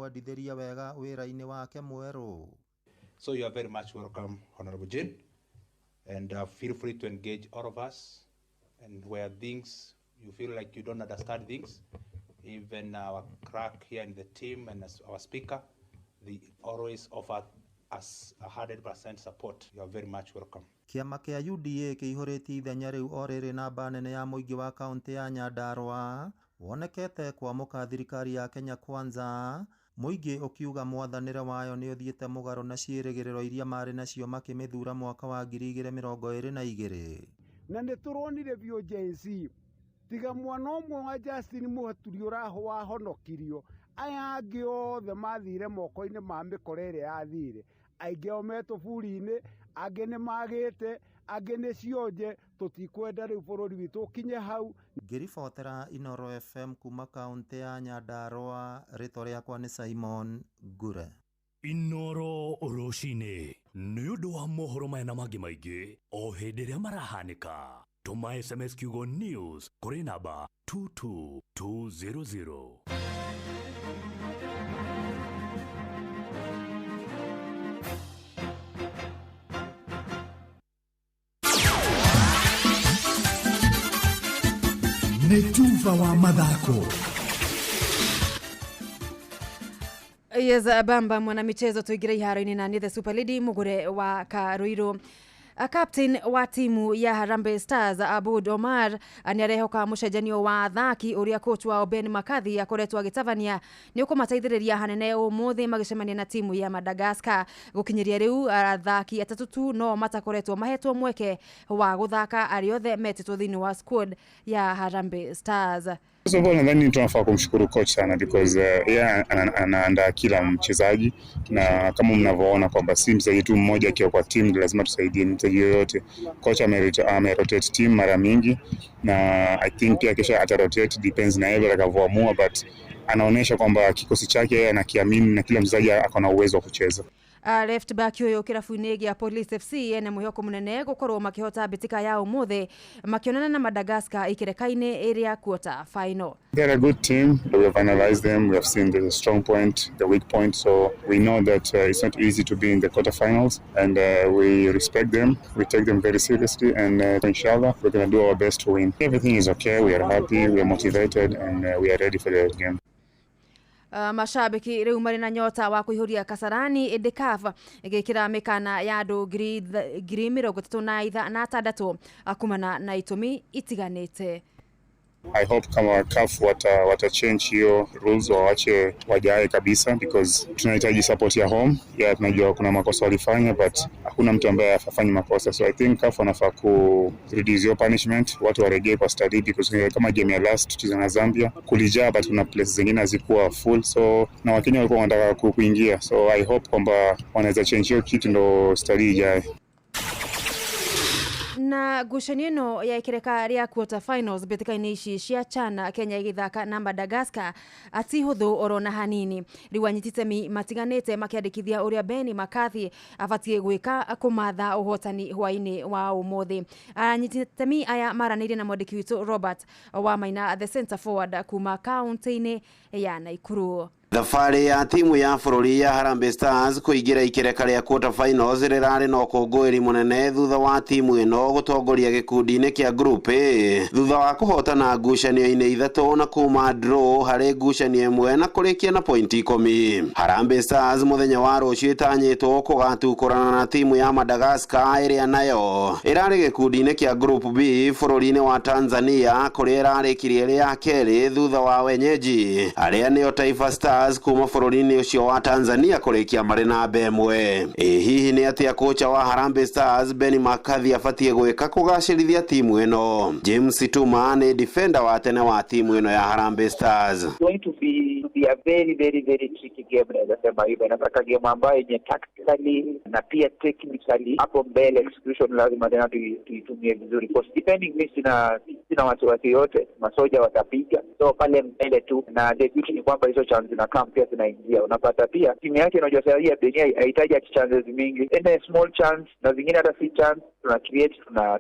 kumwendithĩria wega wĩra-inĩ wake mwerũ. So you are very much welcome, Honorable Jane, and feel free to engage all of us, and where things you feel like you don't understand things, even our crack here in the team and as our speaker, they always offer us 100% support. You are very much welcome. Kĩama kĩa UDA kĩihũrĩtie ithenya rĩu o rĩrĩ namba nene ya mũingĩ wa kaunti ya Nyandarua wonekete kwamũka thirikari ya Kenya Kwanza, mũingĩ ũkiuga mwathanĩre wayo nĩ ũthiĩte mũgarũ na ciĩrĩgĩrĩro iria marĩ nacio makĩmĩthura mwaka wa 2022. Na nĩ tũronire biũ Gen Z tiga mwana ũmwe wa Justin Mũhaturi wahonokirio, aya angĩ othe mathire moko-inĩ ma mĩkora ĩrĩa yathire, aingĩ o metũburi-inĩ, angĩ nĩ magĩte, angĩ nĩ cionje, tũtikwenda rĩu bũrũri witũ ũkinye hau. Ngĩribotera Inooro FM kuma kaunti ya Nyandarua, rĩtwa rĩakwa nĩ Simon Ngure. Inooro rũcinĩ nĩ ũndũ wa mohoro maya na mangĩ maingĩ o hĩndĩ ĩrĩa marahanĩka. Tuma SMS kiugo news kũrĩ namba 22200. Netuva wa mathako. Yes, Bamba mwana michezo tuigire iharo-inĩ na The Super Lady Mugure wa Karuiru. Captain wa timu ya Harambee Stars Aboud Omar aniarehoka mũcenjanio wa athaki ũrĩa coach wa Ben McCarthy akoretwo agĩtabania nĩ ũkũmateithĩrĩria hanene ũmũthĩ magĩcemania na timu ya Madagascar. Gũkinyĩria rĩu athaki atatũ tu no matakoretwo mahetwo mweke wa gũthaka arĩ othe metĩtwo thĩinĩ wa squad ya Harambee Stars. First of all, nadhani tunafaa kumshukuru coach sana because anaandaa kila mchezaji, na kama mnavyoona kwamba si mchezaji tu mmoja akiwa kwa team, lazima tusaidie mchezaji yoyote. Coach amerotate team mara mingi, na I think pia kesha atarotate, depends na yeye atakavyoamua, but anaonesha kwamba kikosi chake anakiamini na kila mchezaji akona uwezo wa kucheza. Left back yoyo kirafu-inĩ gĩa Police FC ene mwĩhoko mũnene gũkorwo makĩhota mbĩtĩka ya ũmũthĩ makĩonana na Madagascar ikĩreka-inĩ area quarter final. They're a good team. We have analyzed them. We have seen the strong point, the weak point, so we know that it's not easy to be in the quarterfinals, and we respect them. We take them very seriously, and inshallah we're going to do our best to win. Everything is okay. We are happy, we are motivated, and we are ready for the game. Mashabiki rĩu marĩ na nyota wa kũihũria Kasarani CAF ĩgĩkĩra mĩkana ya andũ 36,000 kumana na itũmi itiganĩte. I hope kama CAF wata change hiyo rules waache wajae kabisa, because tunahitaji support ya home. Ya tunajua kuna makosa walifanya, but hakuna mtu ambaye afanye makosa, so I think CAF wanafaa ku reduce your punishment, watu waregee kwa study, because kama game ya last tucheza na Zambia kulijaa, but kuna places zingine hazikuwa full, so na Wakenya walikuwa wanataka kuingia, so I hope kwamba wanaweza change hiyo kitu ndo study ijae. Na gucanio ya ikireka ria quarter finals betikaini ici cia Chana Kenya igithaka na Madagascar ati huthu orona hanini riwanyititemi matiganete makiandikithia uria Ben McCarthy abatie gwika kumatha uhotani hwaini wa umuthi. Anyititemi aya maranire na mwandiki witu Robert Wamaina, the center forward kuma county-ini ya Naikuru. Thabarĩ ya timu ya bũrũri ya Harambee Stars kũingĩra ikĩreka rĩa quarter finals rĩrarĩ na ũkũngũĩri mũnene thutha wa timu ĩno gũtongoria gĩkundi-inĩ kĩa group A thutha wa kũhotana ngucanio-inĩ ithatũ na kuma draw harĩ ngucanio ĩmwe na kũrĩkia na pointi 10. Harambee Stars mũthenya wa rũciũ ĩtanyĩtwo kũgatukũrana na timu ya Madagascar ĩrĩa nayo ĩrarĩ gĩkundi-inĩ kĩa group B bũrũri-inĩ wa Tanzania, kũrĩa ĩrarĩkirie ĩrĩ ya kerĩ thutha wa wenyeji arĩa nĩo Taifa Stars kuma bũrũri-inĩ ũcio wa Tanzania kũrĩkia marĩ na mbemwe. Hihi nĩ atĩa kocha wa Harambee Stars Ben McCarthy abatie gwĩka kũgacĩrithia timu ĩno? James Tuma nĩ defender wa tene wa timu ĩno ya Harambee Stars. Going to be a very tricky game, nasema hivyo. Nataka game ambayo yenye tactically na pia technically hapo mbele execution lazima tena tuitumie vizuri, because depending mimi sina wasiwasi yote, masoja watapiga, so pale mbele tu, na the beauty ni kwamba hizo chance na camp pia zinaingia. Unapata pia timu yake unajua sasa hii Benia haitaji chances mingi, and a small chance na zingine hata si chance, tuna create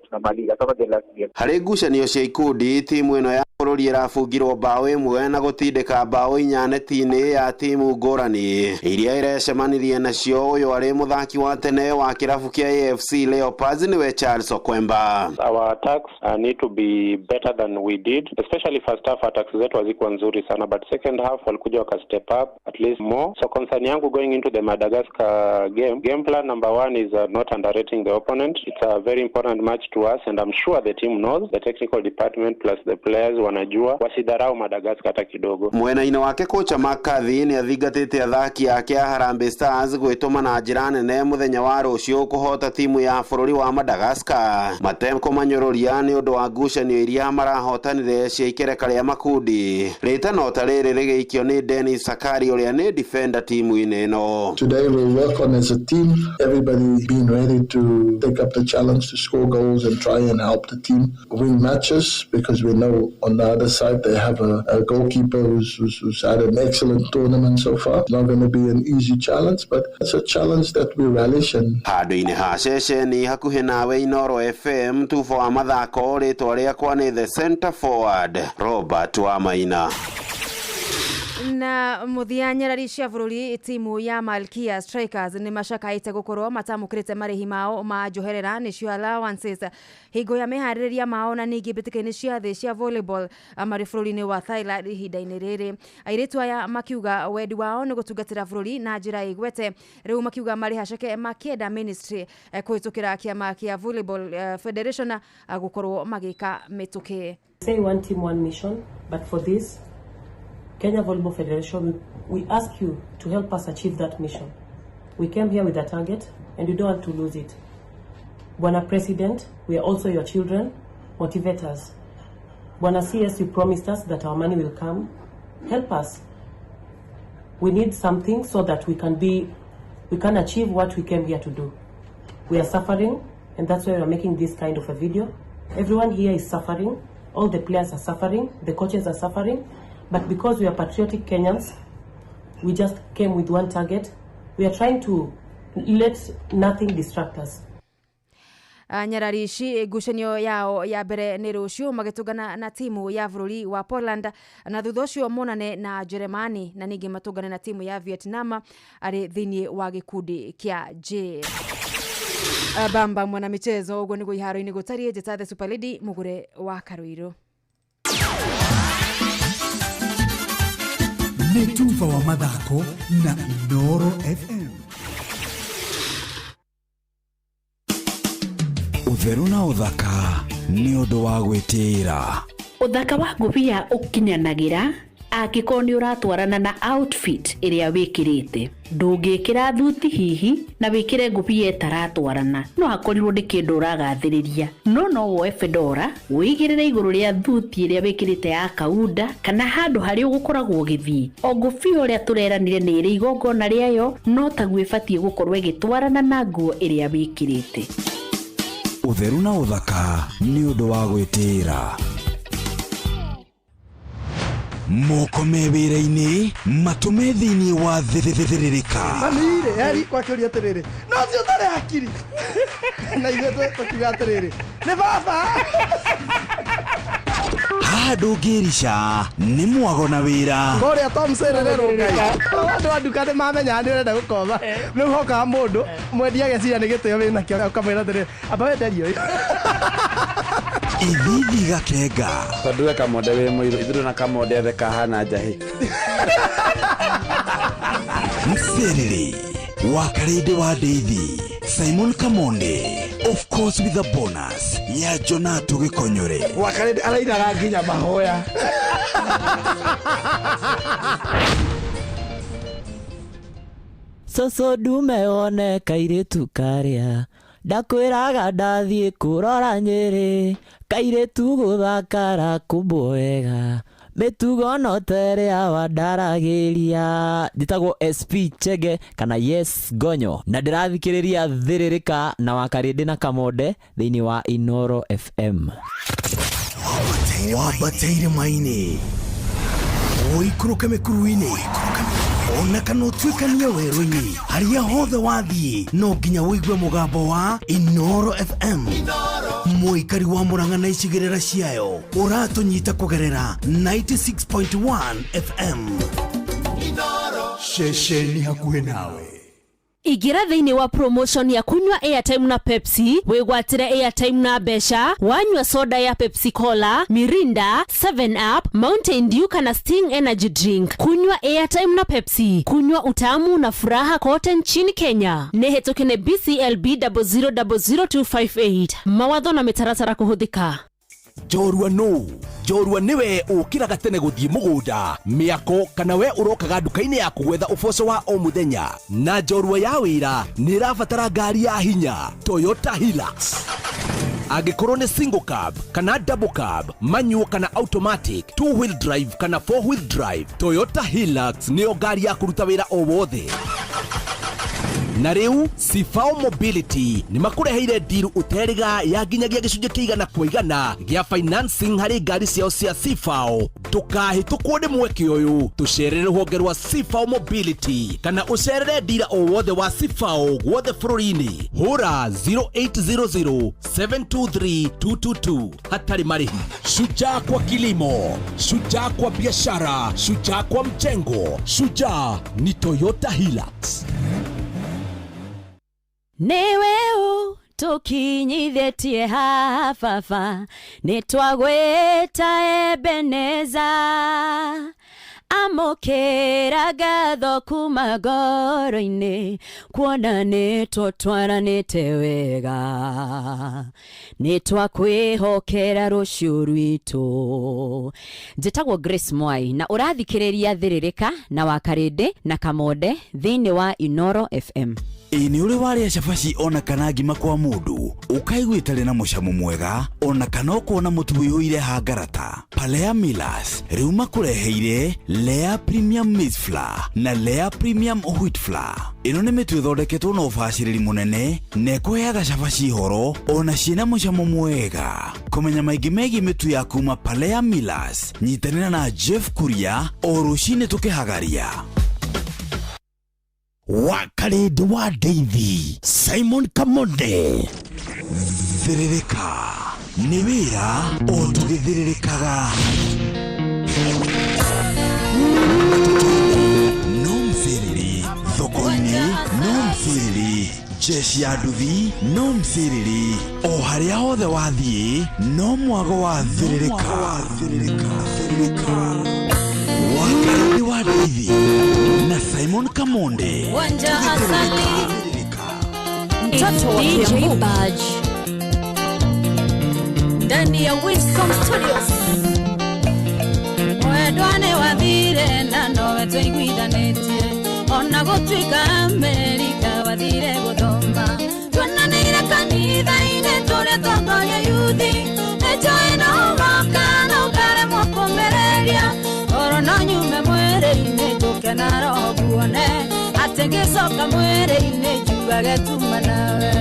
tunamaliza kama the last game. Harĩ ngucanio cia ikundi timu ĩno ya bũrũri ĩrabungirwo bao ĩmwe na gũtindĩka bao 4 neti-inĩ ya timu ngũrani iria irecemanirie nacio. Ũyũ arĩ mũthaki wa tene wa kĩrabu kĩa AFC Leopards nĩwe Charles Okwemba. Our attacks need to be better than we did, especially first half attacks zetu hazikuwa nzuri sana, but second half walikuja waka step up at least more. So concern yangu going into the Madagascar game plan number 1 is not underrating the opponent. It's a very important match to us, and I'm sure the team knows, the technical department plus the players wanajua wasidharau Madagascar hata kidogo. Mwena-inĩ wake kocha McCarthy nĩ athingatĩte athaki ake a Harambee Stars gwĩtũma na njĩra nene mũthenya wa rũciũ kũhota timu ya bũrũri wa Madagascar. Matemko manyororia nĩ ũndũ wa ngucanio iria marahotanire cia ikereka rĩa makundi. Rĩtano ta rĩrĩ rĩgĩikio nĩ Dennis Sakari ũrĩa nĩ defender timu-inĩ ĩno. Today we'll work on as a team, everybody being ready to take up the challenge to score goals and try and help the team win matches, because we know on the other side they have a goalkeeper who's had an excellent tournament so far. It's not going to be an easy challenge, but it's a challenge that we relish. Handũ-inĩ ha ceceni hakuhĩ nawe Inoro FM tubo wa mathako rĩtwa rĩakwa nĩ the center forward Robert Wamaina. Na muthia nyarari cia bũrũri timu ya Malkia Strikers nĩ macakaĩte gũkorwo matamũkĩrĩte marĩhi mao ma njoherera nĩcio allowances hingo ya meharĩrĩria mao na ningĩ mbĩtĩka-inĩ cia thĩ cia volleyball marĩ bũrũri-inĩ wa Thailand ihinda-inĩ rĩrĩ. Airĩtu aya makiuga wendi wao nĩ gũtungatĩra bũrũri na njĩra igwete. Rĩu makiuga marĩ haceke makĩenda ministry kũhĩtũkĩra kĩama kĩa Volleyball Federation gũkorwo magĩka mĩtũkĩ. Say one team one mission, but for this Kenya Volleyball Federation, we ask you to help us achieve that mission. We came here with a target and we don't want to lose it. Bwana President, we are also your children, motivate us. Bwana CS, you promised us that our money will come. Help us. We need something so that we can achieve what we came here to do. We are suffering, and that's why we are making this kind of a video. Everyone here is suffering. All the players are suffering. The coaches are suffering. But because we are patriotic Kenyans, we just came with one target. We are trying to let nothing distract us. Nyarari ici ngucanio yao ya mbere nĩ rũciũ magĩtũngana na timu ya bũrũri wa Poland na thutha ũcio monane na Jeremani na ningĩ matũngane na timu ya Vietnam arĩ thĩinĩ wa gĩkundi kĩa J. Bamba mwana michezo ũguo nĩguo iharo-inĩ gũtariĩ njĩta the Super Lady Mugure wa Karuiro. Netuva wa mathako na Inoro FM. Utheru na uthaka ni undu wa gwitira. Uthaka wa ngubia ukinyanagira angĩkorwo nĩ ũratwarana na outfit ĩrĩa wĩkĩrĩte. Ndũngĩkĩra thuti hihi na wĩkĩre ngũbia ĩtaratwarana, no hakorirwo nĩ kĩndũ ũragathĩrĩria. No woe fedora wĩigĩrĩre igũrũ rĩa thuti ĩrĩa wĩkĩrĩte ya kaunda kana handũ harĩa ũgũkoragwo ũgĩthiĩ. O ngũbia ũrĩa tũreranire nĩ ĩrĩ igongona rĩayo, no taguo ĩbatiĩ gũkorwo ĩgĩtwarana na nguo ĩrĩa wĩkĩrĩte. Utheru na uthaka ni undu wa gwitira. Moko mewĩra-inĩ matume thĩinĩ wa thĩrĩrĩka. Mamire yari kwa kĩũria atĩrĩrĩ, no si ũtarĩ hakiri na ithuĩ tũkiuga atĩrĩrĩ nĩ baba. Handũ ngĩrica nĩ mwago na wĩra. Kũrĩa Tom Sererero Ngai andũ a nduka nĩ mamenya nĩ ũrenda gũkoma. Rĩu hokaga mũndũ mwendia ageciria nĩ gĩtĩo wĩna kĩo ũkamwĩra atĩrĩrĩ amba wenderio. Ithithi gakenga. Tondũ kamonde wĩ mũirũ ithuĩ na kamonde ethe kahana njahi. Mserere wakarĩndĩ wa Ndeithi Simon Kamonde, of course with a bonus ya Jonato Gĩkonyore. Wakarĩndĩ arainaga nginya mahoya. Soso dume one kairitu karĩa ndakwĩraga ndathiĩ kũrora Nyĩrĩ kairitu gũthakara kubwo wega mĩtugo no terĩa wandaragĩria. Njĩtagwo SP Chege kana Yes Gonyo na ndĩrathikĩrĩria thĩrĩrĩka na Wakarĩndĩ na Kamonde thĩinĩ wa Inoro FM. Wabateire maini oikũrũke mĩkuru-inĩ ona kana utwikania werũ-inĩ harĩa hothe wathiĩ no nginya wĩigue mũgambo wa Inoro FM. Mũikari wa Murang'a na icigĩrĩra ciayo ũratũnyita kũgerera 96.1 FM. Shesheni hakuhĩ nawe. Igira thĩinĩ wa promotion ya kunywa airtime na Pepsi, wĩgwatĩre airtime na mbeca, wanyua soda ya Pepsi Cola, Mirinda, 7up, Mountain Dew kana Sting Energy Drink. Kunywa airtime na Pepsi, kunywa utamu na furaha kote nchini Kenya. Nĩhetũkene BCLB 0000258. Mawatho na mĩtaratara kũhũthĩka. Jorua niwe ukiraga tene guthie mugunda miako kana we urokaga nduka-inĩ ya kugwetha uboco wa o muthenya na njorua ya wira ni rabatara ngari ya hinya Toyota Hilux. Angĩkorwo ni single cab kana double cab, manual kana automatic, 2-wheel drive kana 4-wheel drive, Toyota Hilux nĩyo ngari ya kuruta wira o wothe. Na rĩu Sifao Mobility ni makureheire deal uteriga ya nginyagia gĩcunjĩ kĩigana kwa igana gĩa financing harĩ ngari ciao cia Sifao. Tukahĩtũkwo nĩ mweke ũyũ, tucerere rũhonge rwa Sifao Mobility kana ucerere dealer o wothe wa Sifao gwothe bũrũri-inĩ. Hũra 0800 723 222 hatarĩ marĩhi. Shujaa kwa kilimo, shujaa kwa biashara, shujaa kwa mjengo, shujaa ni Toyota Hilux. Neweo tukinyithĩtie hafafa nĩtwagwĩta Ebeneza amũkĩra ngatho kuma ngoro-inĩ kuona nĩtũtwaranĩte wega nĩtwakwĩhokera rũciũ rwitũ. Njĩtagwo Grace Mwai na ũrathikĩrĩria Thĩrĩrĩka na Wakarĩndĩ na Kamonde thĩinĩ wa Inoro FM. Ini uri waria cabaci ona kana ngima kwa mundu ukaiguitare na mucamo mwega ona kana kuona mutu wihũire hangarata. Palea Millers riu makureheire Lea Premium Maize Flour na Lea Premium Wheat Flour. Ino nĩ mĩtu ĩthondeketwo na ũbacĩrĩri mũnene na ĩkũheaga cabaci horo ona ciĩna mucamo mwega. Kũmenya maingĩ megiĩ mĩtu ya kuma Palea Millers, nyitanĩra na Jeff Kuria o rũcinĩ tũkĩhagaria. Wakarĩndĩ wa Ndeithi, Simon Kamonde. Thĩrĩrĩka nĩ wĩra o tũgĩthĩrĩrĩkaga. No mthĩrĩri thoko-inĩ, no mthĩrĩri jeshi ya nduthi, no mthĩrĩri o harĩa hothe wathiĩ, no mwago wa thĩrĩrĩka. Wakarĩndĩ wa Ndeithi na Simon Kamonde. Wanja Hasali mtoto wa DJ Baj ndani ya Wisdom Studios. Mwendwane wathire na nowe twaiguithanĩtie ona gũtuĩka Amerika wathire gũthoma. Tuonanĩire kanitha-inĩ tũrĩa tongoria yuthi nĩnjoĩ no ũgoka na ũkaremwo kũmereria oro no nyume mwĩrĩ-inĩ njũke na roho guone atĩ ngĩcoka mwĩrĩ-inĩ njugage tuma nawe.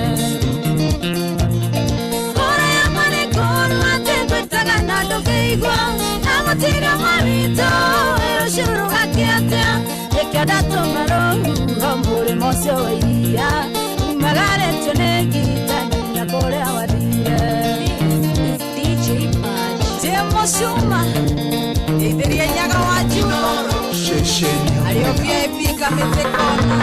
Kũrĩa marĩ kũru atĩ ngwĩtaga na ndũngĩigua na gũtirĩ mawitũ rũciũ rũgakĩatĩa rĩkĩo ndatũma rũhuho mũrĩmo ũcio wa iria umagarĩtio nĩ ngita nginya kũrĩa wathire. Mushuma Itheria nyaga wa Juno Ario VIP kametekona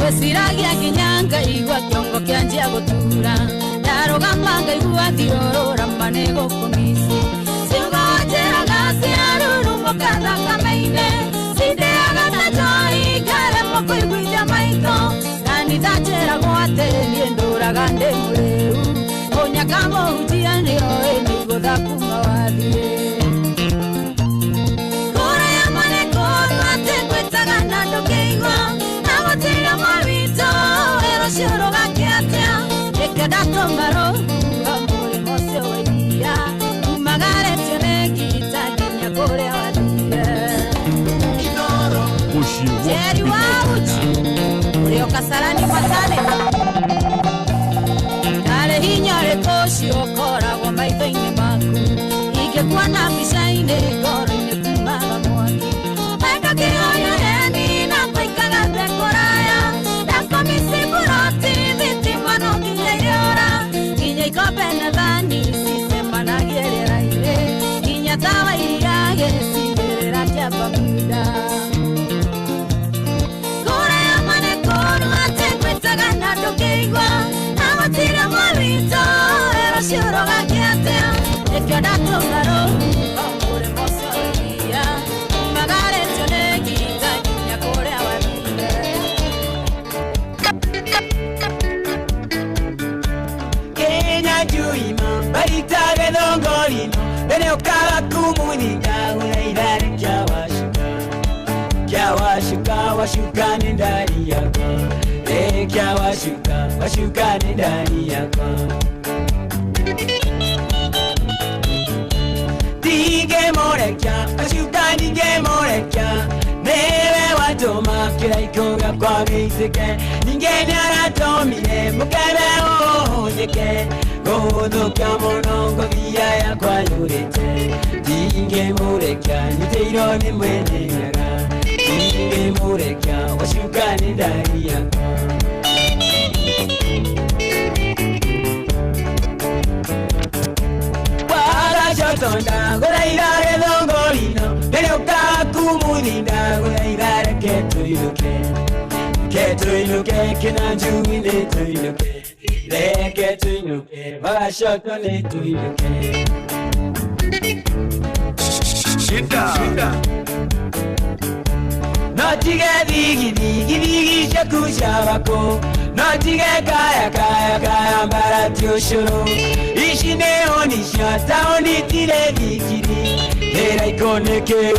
Wesiragia kinyanga igwa kiongo kianjia gutura Narugambanga igwa thiorora manego kumisi Siugojera gasi aruru mokatha kameine Sideaga tajoi kare moko iguija maito Nani tajera guate nienduraga ndemureu Onyakamo ujia nioe niguda kuma wathie Kura ya manekonu atekwetaga na ndokeigwa Na gotira mawito ero shiro gakiatia Eke dato maro Amore mose oia Umagare tione kita Kenya kore wathie Jeri wa uchi Urio kasarani matane hinya retoshi okora wa maitho-inĩ maku ingĩkuona mbica-inĩ ngoro-inĩ kumaga mwaki washuka ni ndani yako, rekya washuka ni ndani yako. Dige morekya, washuka dige morekya, newe watoma kila ikoga kwa misike, ningenya ratomine mukebe onyeke, godoka monongo via ya kwa yurete. Dige morekya, niteiro ni mwene yaga, dige morekya, washuka ni ndani yako. Tonda gola igare dongolino pero kakumudinda gola igare ketuiluke kinanjuine tuiluke le ketuiluke bashoto le tuiluke shida notige digi shakushabako notige kaya mbaratio shuru ishine onisha taoni tire dikiri hera ikoneke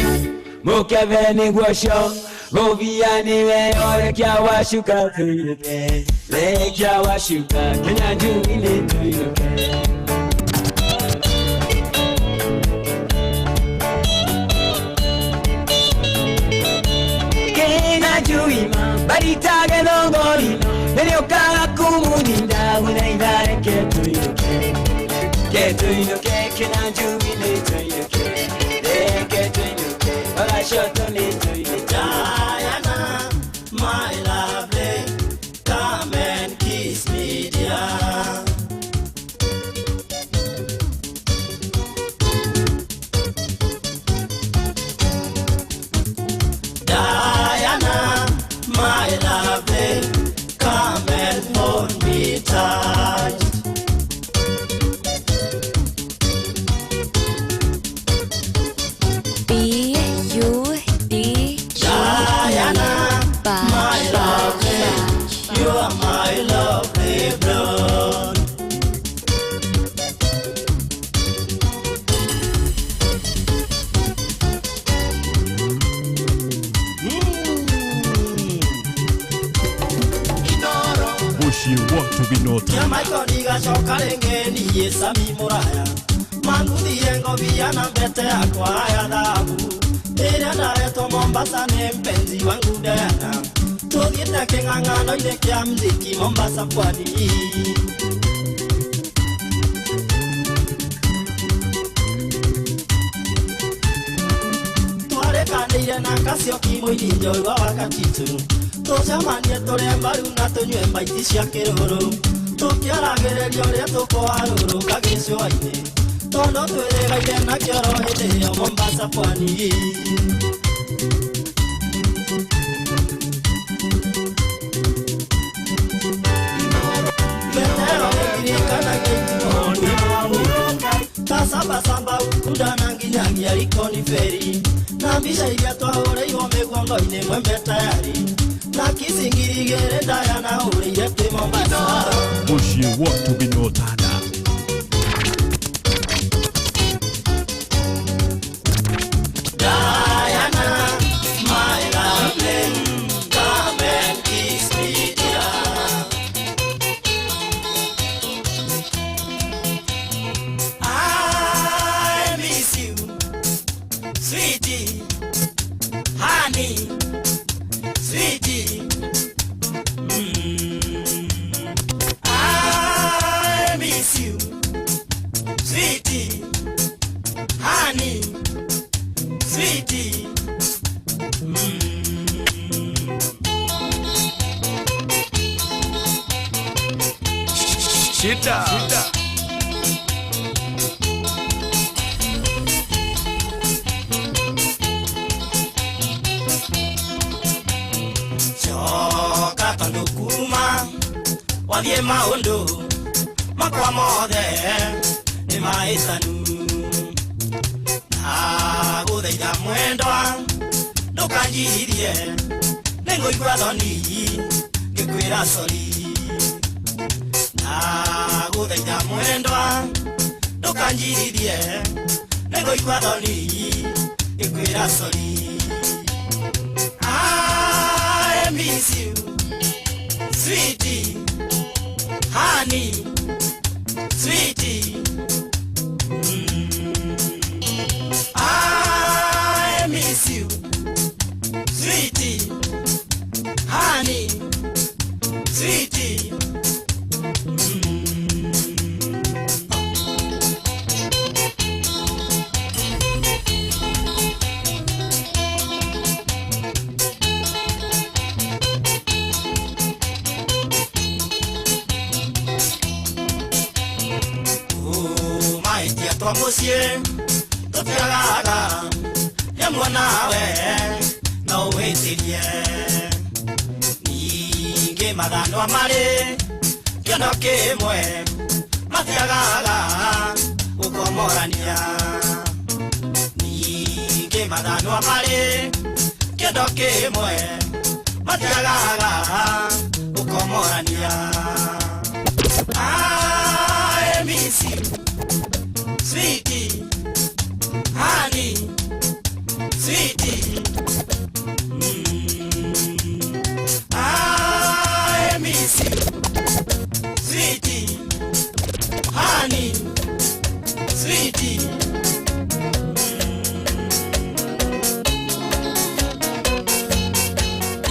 mukeveni gwasho goviani we orekya washuka tuiluke lekya washuka kinyanjuine tuiluke Juima, baritage dongolino, nero kala kumudinda, unaidare ketuiluke, kinanjumine tuiluke, ketuiluke, balashoto ni tuiluke. Diana, my lovely, come and kiss me, dear. My lovely, come and hold me tight. B-U-D Diana, my lovely, you are my lovely blood. You want to be noted. Ya maikoniga shokarengeni yesami muraya Mangudiengo viyana mbete akwa ya dhabu Ere ndareto Mombasa ni mpenzi wangu Diana Tugiete king'ang'ano ile kia mziki Mombasa pwani Twarekanire na kasio kimoini njorwa wakati tu Tucemanie tũrĩa mbaru na tũnyue mbaiti cia kĩrũrũ Tũkĩaragĩrĩria ũrĩa tũkũharũrũka gĩcũa-inĩ Tondũ twĩrĩgaire na kĩoro hĩndĩ ĩyo Mombasa pwani Metero ĩgirikanagia itimoni Tasamba ukunda na nginyagia Likoni Ferry Na mbica iria twahũrĩirwo mĩguongo-inĩ mwembe tayari Na kisingirigere Diana ũrĩire twĩ Mombasa You want to be noted. Diana, my lovely, come and kiss me, dear. I miss you, sweetie, honey, sweetie. I miss you, sweetie, honey, sweetie. Shida. Choka tando kuma wathie maundu makwa mothe ni maisanu na guthaitha mwendwa ndukanjirie ningũigua thoni ngĩkwĩra sori na gũthaitha mwendwa ndũkanjirie nĩngũigua thoni ngĩkwĩra sori sweetie, honey, sweetie. Monsieur, Tofialaga, Yamuanawe, no way till ye. Nige Madano Amare, Yanoke Mwe, Matiagaga, Ukomorania. Nige Madano Amare, Yanoke Mwe, Matiagaga, Ukomorania. I miss you. Sweetie, honey, sweetie. I miss you. Sweetie, honey, sweetie.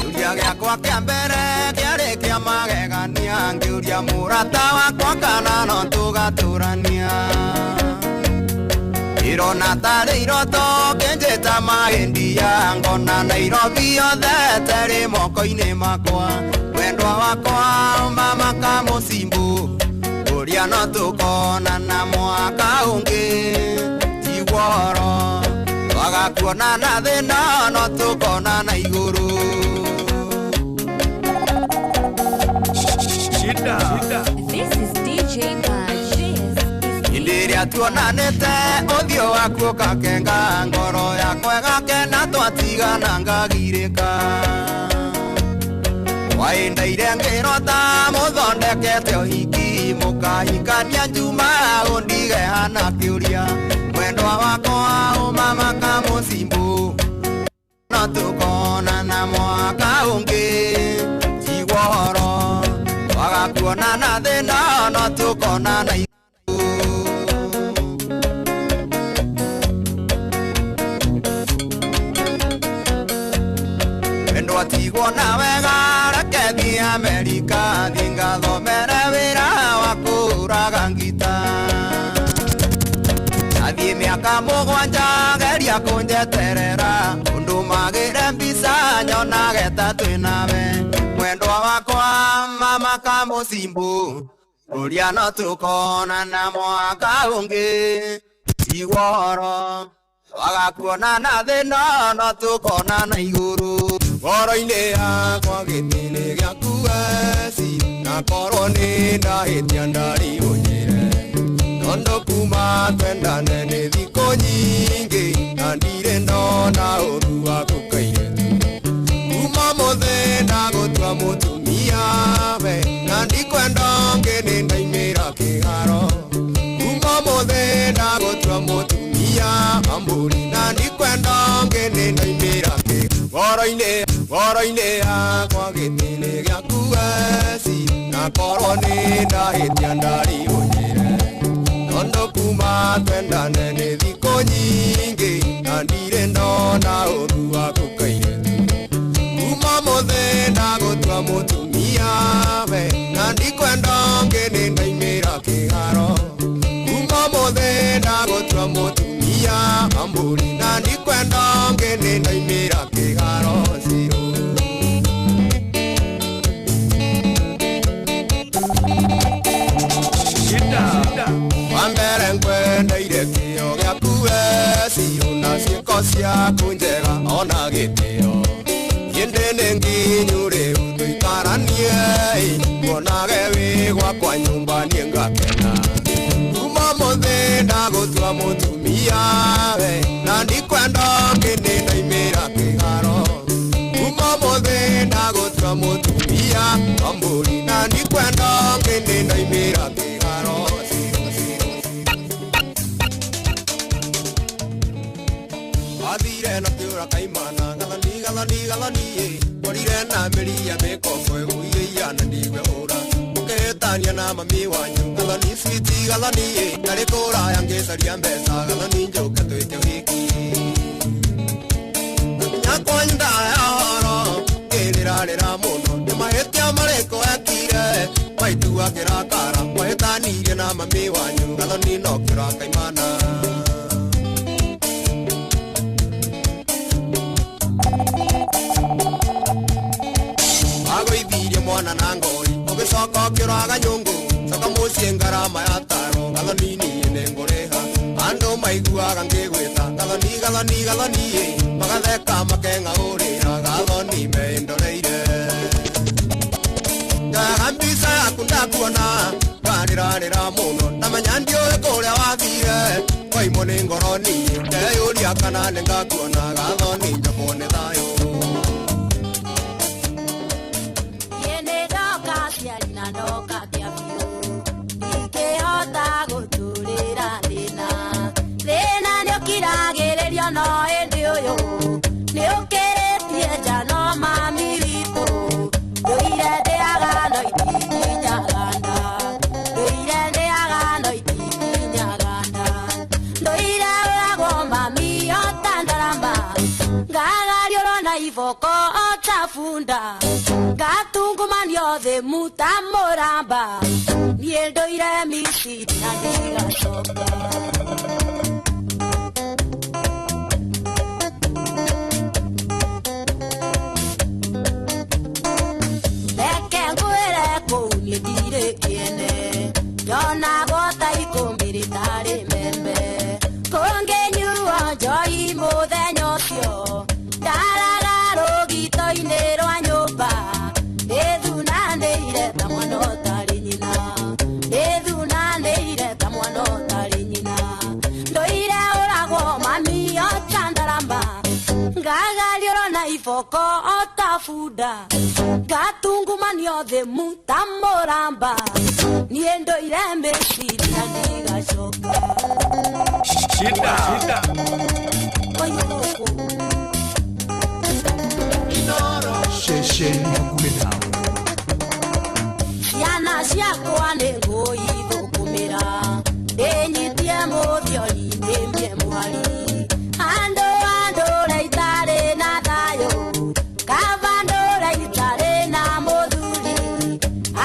Julia gyakwa kia mbere kiari kia magegania, ngiuria murata wakwa kana no tugaturania. Irona tari iroto kenjeta maendia, ngona Nairobi yothe tari moko-ini makwa. Wendwa wakwa mama kamusimbu, uria no tukonana mwaka ungi tigworo, wagakuonana thina no tukonana iguru. This is DJ Indiria tuonanete uthio waku ukakenga, ngoro yakwa igakena twatigana ngagirika. Waindaire ngirota muthondekete uhiki, mukahikania njuma undige hana kiuria. Mwendwa wakwa mama kamusimbu, no tukonana mwaka ungi tigworo, wagakuonana thina no tukonana Tigwo na wega reke thi Amerika, thinga thomere wira wa kuraga ngita. Nathie miaka mugwanja geria kunjeterera, undu magire mbisa nyonage ta twinawe. Mwendwa wakwa mama kamusimbu, uria no tukonana mwaka ungi tigworo, wagakuonana thina no tukonana iguru. Ngoro-ini yakwa gĩtĩ-inĩ gĩaku weci, na korwo nĩ ndahĩtia ndarĩũnyĩre. Tondũ kuma twendane nĩ thikũ nyingĩ, na ndirĩ ndona ũru waku kairĩtu. Kuma mũthĩ ndagũtua mũtumia we, na ndikwenda ũngĩ nĩ ndaimĩra kĩharo. Kuma mũthĩ ndagũtua mũtumia ambũri, na ndikwenda ũngĩ nĩ ndaimĩra kĩharo. Ngoro-inĩ yakwa gĩtĩ-inĩ gĩaku weci, na korwo nĩ ndahĩtia ndarĩũnyĩre. Tondũ kuma twendane nĩ thikũ nyingĩ, na ndirĩ ndona ũru waku kairĩtu. Kuma mũthĩ ndagũtua mũtumia we, na ndikwenda ũngĩ nĩ ndaimĩra kĩharo. Kuma mũthĩ ndagũtua mũtumia ambũri, na ndikwenda ũngĩ nĩ ndaimĩra kĩharo. Wambere nkwendeire kĩo gĩaku weci, ona ciĩko ciaku njega ona gĩtĩo. Hĩndĩ nĩ nginyu rĩu tũikaranie, nguonage wĩ gwakwa nyũmba niĩ ngakena. Kuma mũthĩ ndagũtua mũtumia we, na ndikwenda ũngĩ nĩ ndaimĩra kĩharo. Kuma mũthĩ ndagũtua mũtumia ambũri, na ndikwenda ũngĩ nĩ ndaimĩra kĩharo. Athire na kĩũra kaimana, gathani korire na mĩri ya mĩkombo ĩgũiya na ndigwe ũra. Mũkĩhĩtania na mami wanyu, gathani switi gathani, ndarĩ kũraya ngĩcaria mbeca, gathani njũke twĩke wiki. Nyakwa ndaya horo nira muno ndimahĩtia marĩko ekire maitua kĩrakara mwahĩtanirie na mami wanyu gathoni no kĩrakaimana agũithirie mwana na ngori ũgĩcoka ũkĩũraga nyũngũ coka mũciĩ ngarama ya taro gathoni niĩ nĩngũrĩha andũ maiguaga ngĩgwĩta gathoni gathoni gathoni magatheka makeng'aũrĩra gathoni meindoreire ngaga mbica yaku ndakuona nganĩranĩra mũno ndamenya ndiũĩ kũrĩa wathire waimwo nĩ ngoro niĩ ngeyũria kana nĩngakuona gathoni njogwo nĩ thayũ no endio ni ukeretie jano mami wito doire de aga no itinya ganda doire de aga no itinya ganda doire ago mami otandaramba gagario na ivoko otafunda gatungumanio de mutamoramba ni doire misi na diga soka Yona gota ikumbirikari membe kongenyurwa joyi muthenyotio daragaro gito-inĩ rwa nyũmba ĩthunanĩire ta mwana ũtarĩ nyina ĩthunanĩire ta mwana ũtarĩ nyina ndũire ũragwo mami otandaramba ngagariũrwo na iboko otafunda gatungumanio thĩ mutamũramba niĩ ndũire mĩciria ndigacoka shida ciana ciakwa nĩ ngũithũkũmĩra ndĩnyitie mũthiori-inĩ mie mũhari andũ andũra itarĩ na thayũ kaba ndũra itarĩ na mũthuri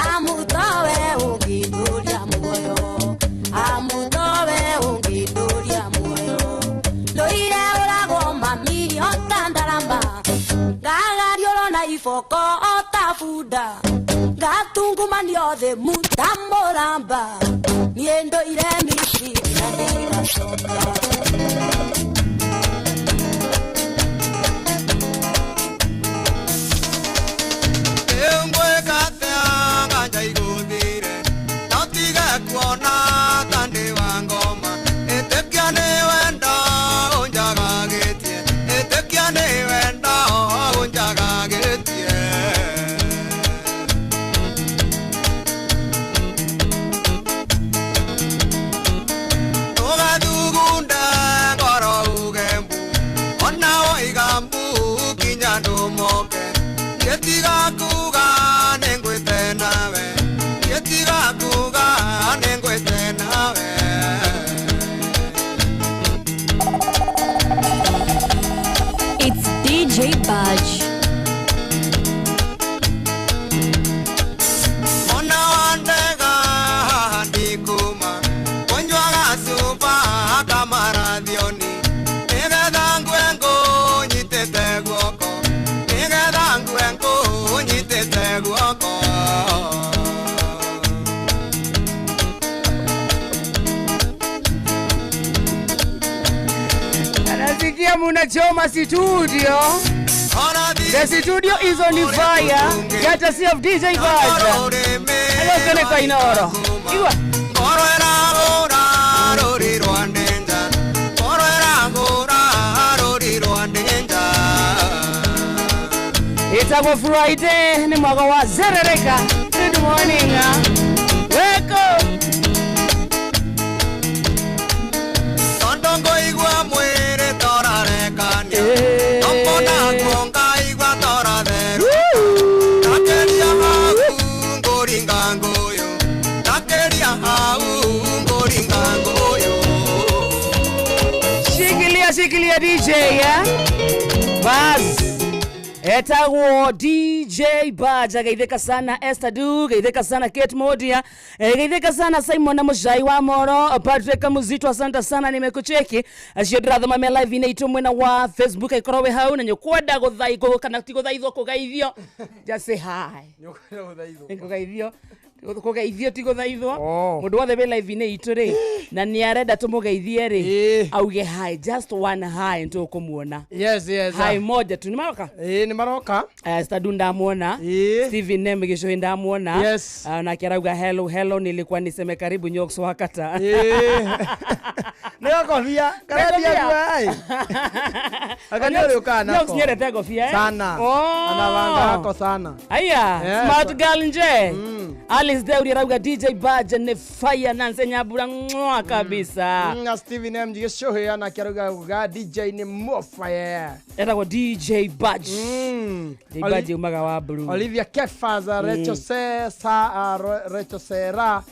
amutowe ũngĩndũria muoyo amutowe ũngĩndũria muoyo ndũire ũragwo mami otandaramba ngagariũrwo na iboko otafunda gatungumanio thĩ mutamũramba niĩ ndũire mĩciria ndigacoka kuona tande wa ngoma etekia nĩ wenda ũnjagagĩtie etekia nĩ wenda ũnjagagĩtie ũgathugunda ngoro ugembu ona waigambu kinya ndũmoke gĩtigakuga nĩngwĩte nawe gĩtigakuga It's DJ Baj. Ona wandega ndikuma konjwaga supa kamarathioni nigetha ngwengo nyitĩte guoko nigetha ngwengo nyitĩte guoko Nasikia munachoma studio. The studio is on fire. Get a see of DJ Baj. Hello kene kwa inoro. Iwa. It's our Friday. Ni mwaka wa zerereka. Good morning. Welcome. Tondongo igwa mwere torarekania Tompona konga igwa toratheru Takeria hau ngoringa ngoyo Takeria hau ngoringa ngoyo Shikilia DJ, yeah? Baz. etagwo DJ Baja, geitheka sana Esther Du, geitheka sana Kate Modia, geitheka sana Simon na Mujai wa Moro, Patrick Muzito, asante sana nimekucheki. Acio ndirathoma me live ina itu mwena wa Facebook ikorowe hau na nyokwenda guthaigo kana ti guthaithwo kugaithio. Just say hi. Nyokwenda guthaigo. Kugaithio. Kugeithio ti guthaithwo. Mundu wothe be live ina itu ri na ni arenda tumugeithie ri auge hi, just one hi ndio kumuona. Yes. Hi moja tu ni maroka. Ni maroka. Stadunda muona. Steven Neme gisho ndamuona. Yes. Na kirauga hello nilikuwa niseme karibu Nyokso wakata. Ndio kofia. Karabia hai. Akanyo ukana. Nyokso nyerete kofia sana. Anawanga yako sana. Aya, smart girl nje. Alice Deuri rauga DJ Baja ne fire nanse nyabura mwa kabisa. Steven M gisho he ana kirauga DJ ni mo fire. Era kwa DJ Baja. DJ Baja umaga wa blue. Olivia Kefaza Recho Sera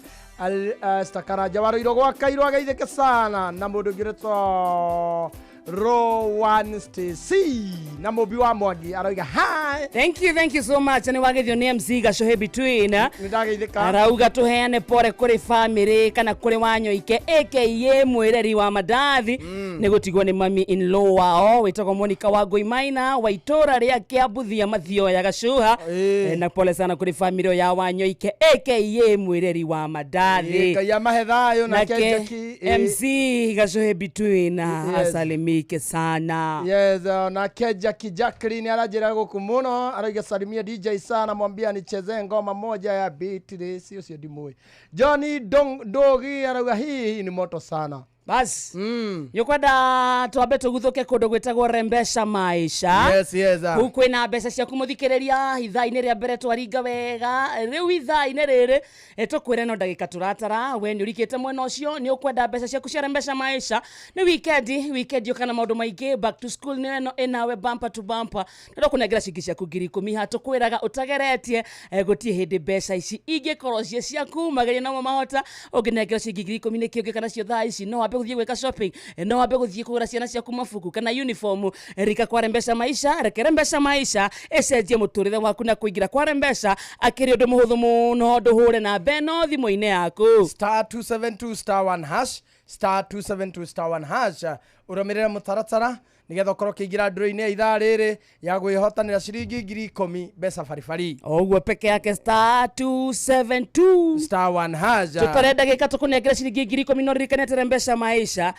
stakaraja waro gwa Kairo agaitheke sana na mundu giretwo Rowan Stacy na mubi wa Mwangi arauga hi. Thank you so much. Ani wagethio ni MC Gashohe between. Ndageitheka. Arauga tuheane pore kuri family kana kuri Wanyoike aka mwireri wa Madathi ni gutigwo ni mami in law wao witagwo Monica Wangui Maina wa itora ria Kiambuthia Mathio ya Gacuha. Na pole sana kuri family ya Wanyoike aka mwireri wa Madathi. Kaya mahethayo na Kejaki MC Gashohe between asalimi sana. Yes, na Kejaki Jacqueline arajira gukumuno arauga salimia DJ sana mwambia nicheze ngoma moja ya beat sio dimoi. Johnny Dogi arauga hii ni moto sana. Bas. Yokwenda twabe tuguthuke kundu gwitagwo Rembesha Maisha. Yes. Huko ina mbeca cia kumuthikiriria ithaa-ini ria mbere twaringa wega. Riu ithaa-ini riri tukwire no ndagika turatara we ni urikite mwena ucio ni ukwenda mbeca cia kucia Rembesha Maisha. Ni weekend yokana maundu maingi back to school ni eno enawe bumper to bumper. Ndo kunegera cingi cia kungiri 10 hatukwiraga utageretie gutie hindi mbeca ici ingikorwo cie ciaku mageria no mahota unginegera cingi 10 ni kio kana cio thaa ici no wabe guthie gweka shopping no wabe guthie kugura ciana ciaku mafuku kana uniform rika kwa Rembesha Maisha reke Rembesha Maisha ecenjie muturire waku na kuingira kwa Rembesha akiri undu muhuthu muno nduhure na beno thimu-ini yaku *272 *1 hash *272 *1 hash uromirira mutaratara nigetha ukorwo kiingira nduro-ini ya ithaa riri ya gwihotanira ciringi 10,000 mbeca baribari oguo peke yake *272 *1 hash tutarenda gika tukunengera ciringi 10,000 no rikanete Rembesha Maisha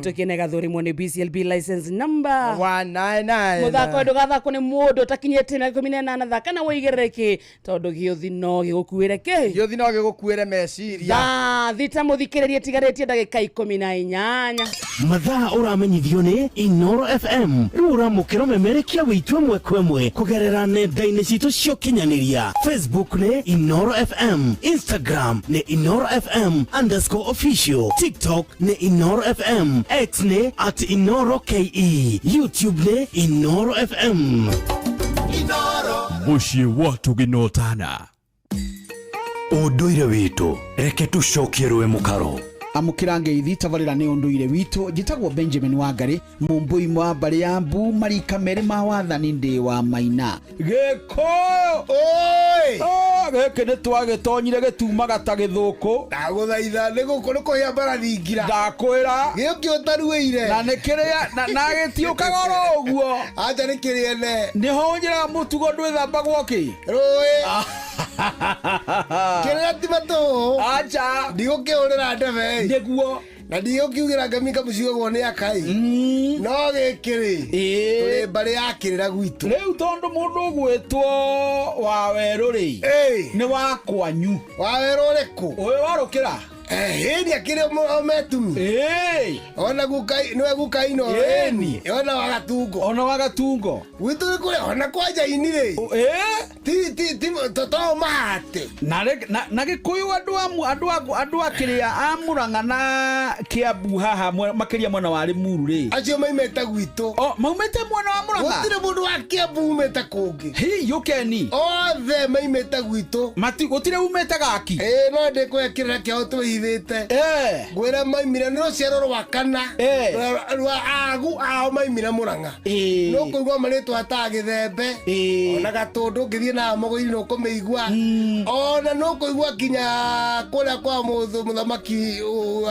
tukinega thurimo ni BCLB license number 199 muthako ndugathako ni mundu takinyete na 18 thaka na wigerereki tondu giothi no gigukuire ki giothi no gigukuire meciria thita muthikiririe tigaretie ndagika 18 mathaa uramenyithio ni Inoro FM rura mukiro memerekia witwe mwekwemwe kugerera nenda-ini citu cio kinyaniria Facebook ni Inoro FM, Instagram ni Inoro FM _official, TikTok ni Inoro FM, X ni @InoroKE, YouTube ni Inoro FM. Muciĩ watu ginotana unduire witu reke tucokie rwe mukaro amukira ngeithi tabarira ni unduire witu jitagwo Benjamin Wangari mumbui mwa bari ya mbu marika mere ma wathani ndi wa Maina geko oi geke ne twagitonyire gituma gatagithuku ndaguthaitha ni guko niko ya barathingira ndakwira gĩokĩ ũtaruĩire na nĩkĩrĩa na gĩtiũkaga ũguo acha nĩkĩrĩene nĩho njĩra mũtugo ndwĩthambagwo kĩ rũĩ kĩrĩa timatũ acha ndigũkĩũrĩra ndebe nĩguo na ndigũkiugĩra ngamika mũcigagwo nĩ akai no gĩkĩrĩ tũrĩ mbarĩ ya kĩrĩra gwitũ rĩu tondũ mũndũ ũgwĩtwo wa werũ-rĩ nĩ wa kwanyu wa werũ ũrĩkũ ũyũ warũkĩra hĩndĩ akĩrĩ ometumi ona nĩwe gukaino ona wagatungo gwitũ nĩ kũrĩ ona kwanja-inĩ rĩ to mahate na gĩkũyũ andũ akĩrĩa a Mũrang'a na Kiambu haha makĩria mwena wa Limuru rĩ acio maimĩte gwitũ maumĩte mwena wa Mũrang'a gũtirĩ mũndũ wa Kiambu umĩte kũngĩ yũkeni othe maimĩte gwitũ gũtirĩ umĩte gaki no ndĩkwĩkĩrĩra kĩao twĩhithe ithite ngwira maimire no ciaro rwa kana rwa agu ao maimire Murang'a no kuigwa maritwa atagithembe ona gatundu ngithie na mogoiri no kumeigwa ona no kuigwa kinya kuria kwa muthamaki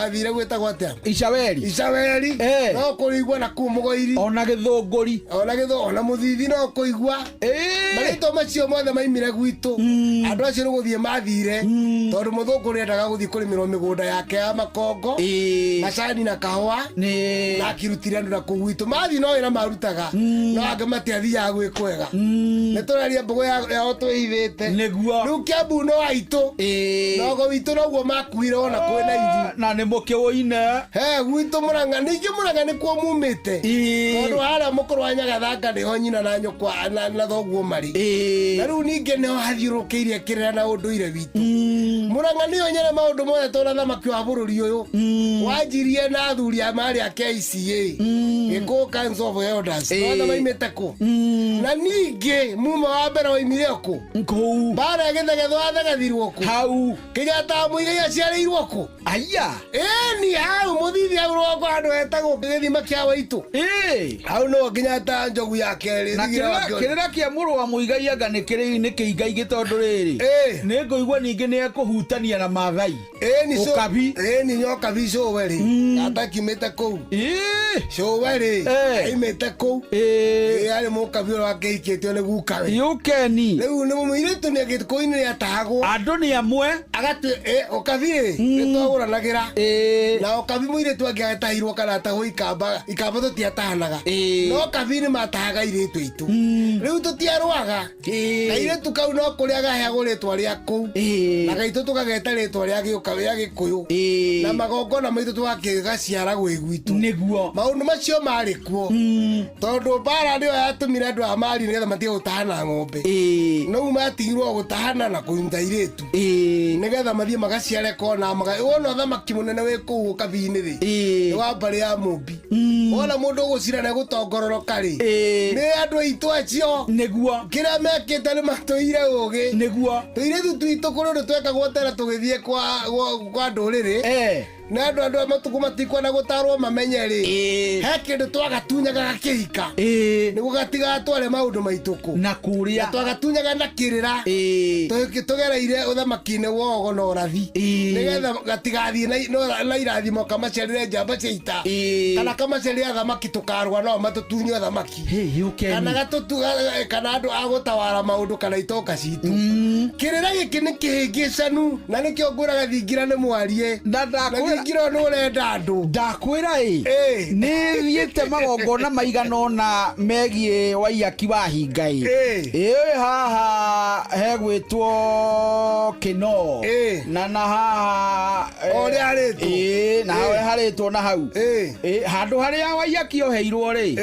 athire gwetagwo atia Icaweri no kuigwa na kumugoiri ona githunguri ona muthithi no kuigwa maritwa macio mothe maimire gwitu andu acio no guthie mathire tondu muthunguri endaga guthie kurimirwo migunda yake ya makongo macani na kahua na akirutire andu na kugwitu mathi no ina marutaga no anga matiathiaga gwikwega nituraria mbugu yao twihithite riu Kiambu no aitu nogo witu noguo makuire ona kwina ithi na ni mukiuine gwitu Murang'a ningi Murang'a ni kuo mumite tondu haria mukuru wa Nyagathanga niho nyina na nyukwa na thoguo mari na riu ningi niho hathiurukiirie kirera na unduire witu Murang'a niyo nyene maundu mothe tondu thamaki wa bururi uyu wanjirie na athuri amari a KCA Gikuyu Council of Elders no maimite ku na ningi muma wa mbere waimire ku nkou bara githegethwo athagathirwo ku hau Kenyatta muigai aciarirwo ku aya ni hau muthithi au roko andu etagwo githima kia waitu hau no Kenyatta njogu ya keri na kirira kia muru wa muigai anga ni kiri ni kiingai gitondu riri ni ngoigwa ningi ni ekuhutania na mathai ni Ukabi ni nyokabi Coweri atakimete ku Coweri imete ku ari mukabi wake iketio ni gukawe yukeni riu ni mumiretu ni agitikoini ni atagwo andu ni amwe agatu Ukabi ni twaguranagira na Ukabi muiretu agiatahirwo kana atahwo ikamba tutiatahanaga no Ukabi ni matahaga iretu itu riu tutiarwaga na iretu kau no kuria gaheagwo ritwa ria ku na gaitu tukageta ritwa ria Gikuyu ya Gikuyu na magongona maitu tugakigaciara gwi gwitu niguo maundu macio mari kuo tondu bara ndio yatumire andu amari nigetha matige gutahana ng'ombe no matigirwo gutahana na kuinda iretu nigetha mathie magaciare kona wona thamaki munene wi kuu Ukabini ri wa mbari ya Mumbi wona mundu gucira na gutongororoka ri ni andu aitu acio niguo kira mekite ni matuire ugi niguo tuiretu twitu kundu twekagwo tera tugithie kwa nduriri na andu amatuku matikwana gutarwo mamenye ri he kindu twagatunyaga gakihika niguo gatigatware maundu maituku na kuria twagatunyaga na kirira tugereire uthamaki-ini wogo na urathi nigetha gatigathie na irathimo kamacerire njamba cia ita kana kamacerire athamaki tukarwa no matutunye uthamaki kana andu agutawara maundu kana itoka citu kirira giki ni kihingicanu na nikio ngwiraga thingira ni mwarie ngira no renda andu ndakwira ni thiete magongona maigana megie waiyaki wa hingai haha hegwitwo kino na haha oria aritu na hawe haritwo na hau handu haria waiyaki oheirwo ri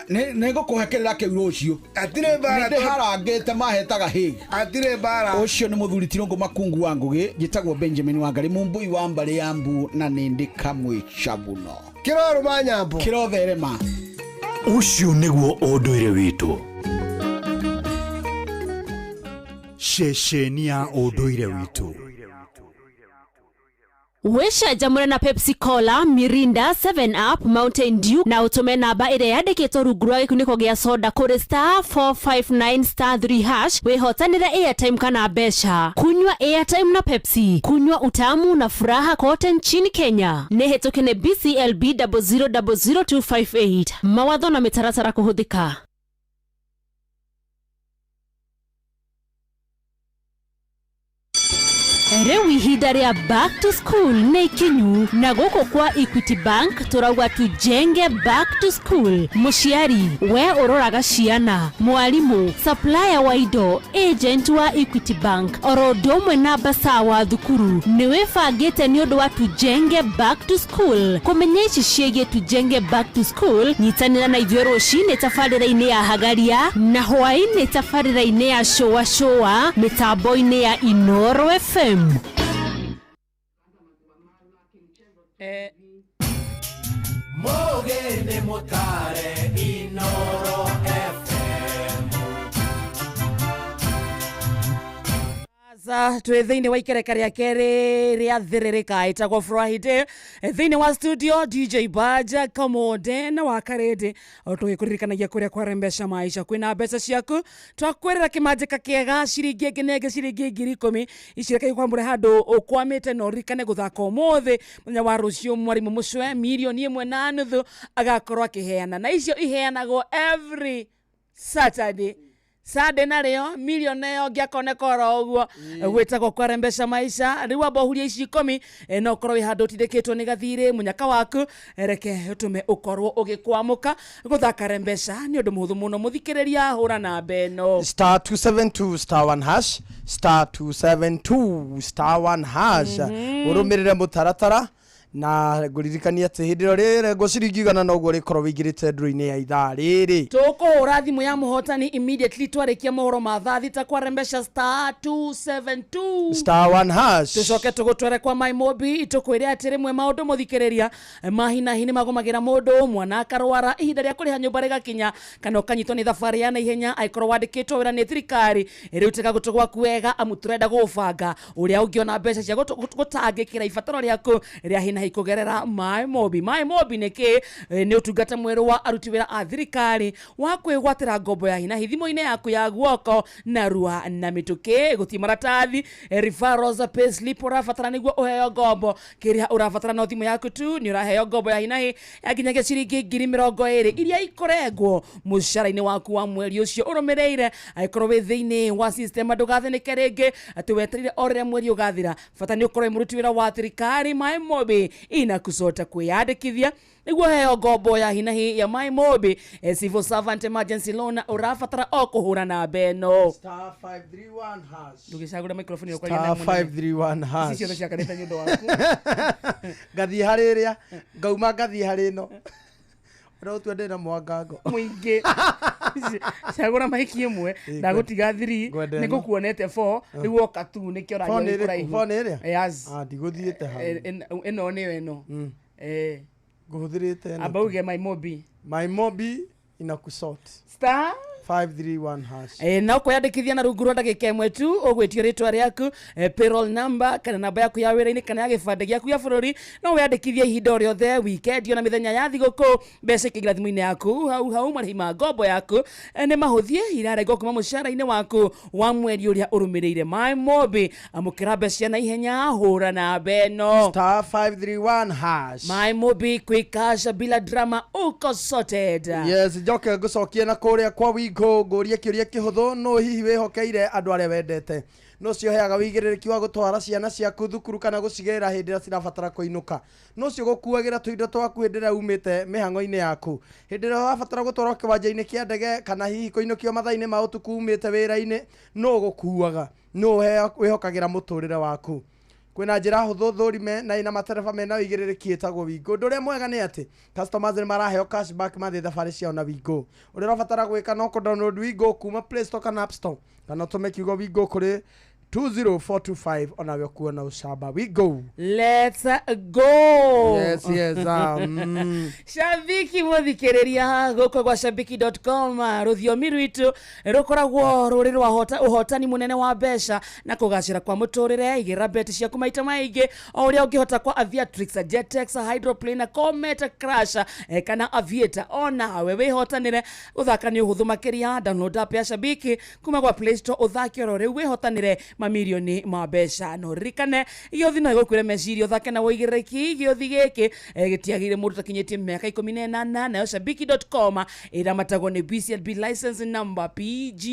ni ngukuhekerera kiuru ucio atire bara ndi harangite mahetaga hig atire bara ucio ni muthuri Tirongo Makungu wa Ngugi gitagwo Benjamin Wangari mumbui wa mbari ya Mbu na nindi kamwe chabuno kiroro manyambo kirotherema ucio niguo unduire witu ceceni ya unduire witu Wishanjamũre na Pepsi Cola, Mirinda, 7up, Mountain Dew na utume namba ĩrĩa yandĩkĩtwo rungu rwa gĩkunĩko gĩa soda kũrĩ *459*3# wĩhotanĩre airtime kana mbeca. Kunywa airtime na Pepsi, kunywa utamu na furaha kote nchini Kenya. Nĩ hĩtũkie nĩ BCLB 0000258. Mawatho na mĩtaratara kũhũthĩka. Rĩu ihinda rĩa back to school nĩ ikinyu na gũkũ kwa Equity Bank turauga tujenge back to school. Mũciari we ũroraga ciana, mwarimu, supplier wa indo, agent wa Equity Bank, oro ũndũ ũmwe na mbasa wa thukuru nĩ wĩbangĩte nĩ ũndũ wa tujenge back to school. Kũmenya ici ciĩgiĩ tujenge back to school, nyitanĩra na ithuĩ rũcinĩ tabarĩra-inĩ ya Hagaria na hwaĩ-inĩ tabarĩra-inĩ ya Showa Showa mĩtambo-inĩ ya Inoro FM. Mogene motare Inoro FM. Sa twethini wa ikereka ria keri ria thiririka itagwo Friday thini wa studio DJ Baja Kamode na wakarede tugikuririkanagia kuria kwarembesha maisha kwina mbeca ciaku twakwirira kimajika kiega ciringi nginenge ciringi 10,000 icireke kwambure handu ukwamite no rikane guthaka umuthi munya wa rucio mwarimu mucwe milioni 1.5 agakorwo akiheana na icio iheanagwo every Saturday na leo milioni yo giakoneka oroguo gwitagwo kwarembesha maisha riwa bohuria ici 10 no korwo ihando tindikitwo ni gathire munyaka waku reke utume ukorwo ugikwamuka guthaka rembesha ni undu muhuthu muno muthikiriria hura na beno star 272 star 1 hash star 272 star 1 hash urumirire mutaratara na guririkania ati hindiro rire ngocirigigana no gwo rikorwo wigirite ndru-ini ya ithaa riri tukuhura thimu ya muhotani immediately twarikia mohoro ma thaa ta kwarembesha star 272 star 1 hash tucoke tugutware kwa my mobi tukwire ati rimwe maundu muthikiriria mahina hini magomagira mundu mwana akarwara ihinda ria kuriha nyumba rigakinya kana ukanyitwo ni thabari ya naihenya aikorwo wandikitwo wira ni thirikari iriuteka gutugwa kuwega amu turenda gufanga uria ungiona mbeca cia gutangikira ibataro riaku ria hina kugerera my mobi niki ni utungata mweru wa aruti wira a thirikari wa kwigwatira ngombo ya hina thimo-ini yaku ya guoko na rua na mituki guti maratathi referrals payslip urafatara niguo uheo ngombo kiria urafatara no thimo yaku tu ni uraheo ngombo ya hina yakinyagia ciringi 20,000 iria ikorengwo mushara-ini waku wa mweri ucio urumireire aikorwo wi thiini wa system ndugathinike ringi ati weterire orire mweri ugathira fata ni ukorwo muruti wira wa thirikari my mobi ina kusota kuyandikithia niguo heo ngombo ya hinahi ya my mobi civil servant emergency loan urafatara o kuhura na beno star 531 hash ndugicagura microphone yo kwaria na star 531 hash icio ndo ciakareta nyundo waku gathi hariria ngauma gathi harino ro twende na mwangango muingi cagura maiki imwe ndagutiga 3 nigukuonete 4 niguo katu nikio rayo kuraihu phone iria yes ndiguthiete ha eno niyo eno nguthirite abauge my mobi inakusort star 531 hash na kwandikithia na rungu rwa ndagika imwe tu ugwitio ritwa riaku payroll number kana namba yaku ya wira-ini kana ya gibande giaku ya bururi no wandikithia ihinda riothe weekend na mithenya ya thiguku mbeca ikigira thimu-ini yaku hau marĩhi ma ngombo yaku ni mahuthie irarengo kuma mushara-ini waku wa mweri uria urumirire my mobi amukira mbeca na ihenya hura na beno star 531 hash my mobi quick cash bila drama uko sorted yes joke gucokia na kuria kwa nguria kiuria kihuthu no hihi wihokeire andu aria wendete no cio heaga wigiririki wa gutwara ciana ciaku thukuru kana gucigera hindi ira cirabatara kuinuka no cio gukuagira tuindo twaku hindi ira umite mihango-ini yaku hindi ira wabatara gutwara kiwanja-ini kia ndege kana hihi kuinukio mathaa-ini ma utuku umite wira-ini no gukuaga no wihokagira muturire waku kwina njira huthu thurime na ina matereba mena wigiririki etagwo wingo nduria mwega ni ati customers ni maraheo cashback mathe thabari ciao na wingo uria rabatara gwika no ku download wingo kuma Play Store kana App Store kana tume kiugo wingo kuri 20425 onawe kuona ushamba we go let's go yes shabiki muthikiriria guko gwa shabiki.com ruthiomi rwitu rukoragwo ruri rwa uhotani munene wa mbeca na kugacira kwa muturire igira beti ciaku maita maingi uria ungihota kwa Aviatrix Jetex Hydroplane Comet Crash kana Aviator ona we wihotanire uthakani uhuthu makiria download app ya Shabiki kuma kwa Play Store uthaki ro riu wihotanire mamilioni ma mbeca no rikane giothi no gukwire mecirio thake na woigiriki giothi giki gitiagire mundu takinyetie miaka 18 na shabiki.com ira matagwo ni BCLB license number PG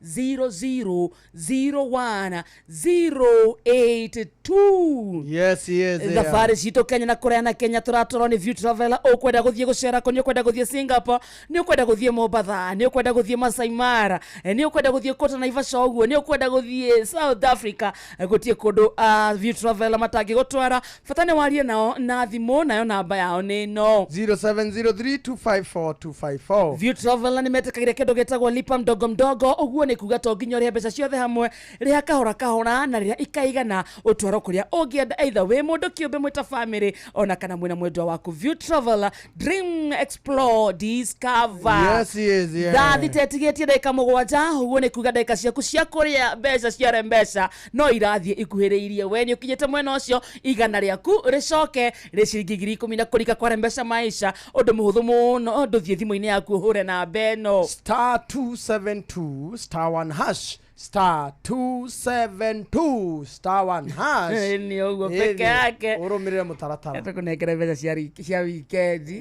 0001082 yes thabari cito Kenya na Korea na Kenya turatoro ni View Traveler ukwenda guthie gucera ko ni ukwenda guthie Singapore ni ukwenda guthie Mombasa ni ukwenda guthie Masai Mara ni ukwenda guthie Kota Naivasha uguo ni ukwenda guthie South Africa gutie kundu View Traveler matangi gutwara fatane warie nao na thimu nayo namba yao ni no 0703254254 View Traveler ni metekagire kindu getagwo lipa mdogo mdogo uguo ni kuga to nginyoria mbeca ciothe hamwe ria kahora na ria ikaigana utwaro kuria ungienda either we mundu kiumbe mwita family ona kana mwina mwendwa waku View Traveler dream explore discover yes dathi tetigetie dakika mugwanja uguo ni kuga dakika ciaku cia kuria mbeca cia mbesha no irathie ikuhiriirie we ni ukinyete mwena ucio igana riaku ricoke riciringi 10,000 kurika kwa mbesha maisha undu muhuthu muno nduthie thimu-ini yaku hure na beno star 272 star 1 hash star 272 star 1 hash ni ugo peke yake urumirire mutaratara tukunekera mbeca cia wikendi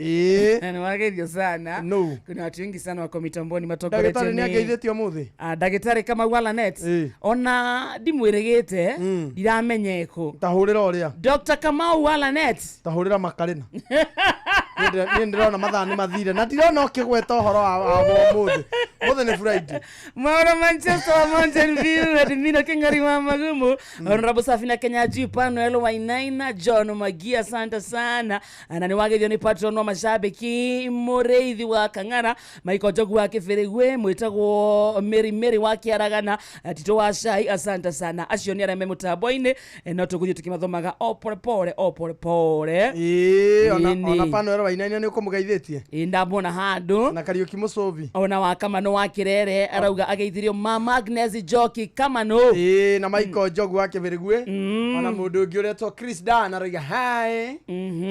na ni wageithio sana no kuna watu wengi sana wako mitamboni matokoretio dagitari ni ageithitio muthi dagitari kama Walanet ona ndimwirigite ndiramenyeko tahurira uria Dr. Kamau Walanet tahurira makarina ni ndirona mathani mathire na ndirona ukigweta uhoro wa muthi ni Friday Mauro Manchester Mountain View admino Kingari wa Magumu Honorable Safina Kenya Jipa Noel Wainaina John Magia asante sana na ni wagethio ni patron wa mashabiki Mureithi wa Kang'ara Michael Jogu wa Kiferegwe mwitagwo Mary wa Kiaragana Tito wa Shai asante sana acio ni arame mutaboine no tuguthio tukimathomaga opore pore ona Pano Wainaina ni ukumugeithitie ndabona handu na Kariuki Musovi ona wakama no wakirere arauga ageithirio Mama Agnes Joki kama no na Michael Jogu wake Verigwe ona mundu ungi uretwo Chris Dan arauga hi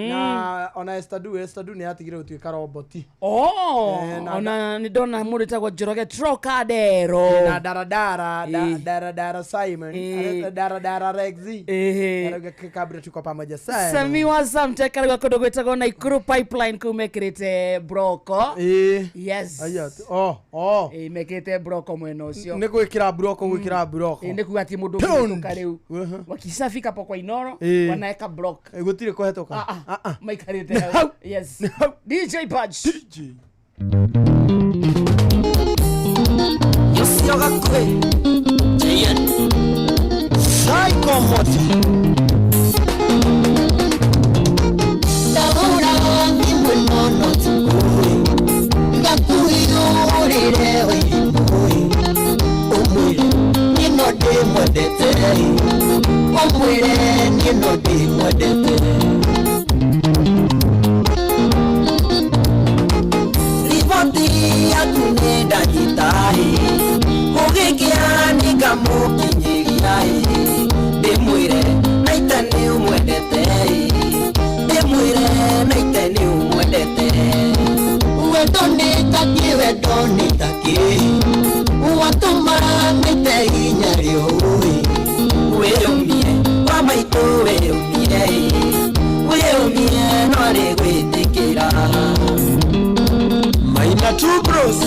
na ona Estadu ni atigire gutuika roboti ona ni dona mundu tagwo Njoroge Trocadero na daradara Simon daradara Rexy arauga kabla tuko pamoja sana Sami wa Samteka arauga kundu gwetagwo Naikuru Pipeline kumekirite broko yes mekete broko mweno ucio ni gwikira broko ni kuga ti mundu ngituka riu wakisafika po kwa Inoro wanaeka block gutire kuhetoka maikarite yes DJ Patch yosioga kwe Jayan Psycho Moti Tahura ni mwenono tukui Ngakuyurire wimui Umwire nino di mwedete Umwire nino di mwedete Ripoti ya kuneda jitahi Mugikia nika mukinyigiahi Dimwire naitani umwedete Dimwire naitani umwedete Wedoni taki Watuma nite inyario Weumie Wamaitu weumie Nore gwitikira Maina two bros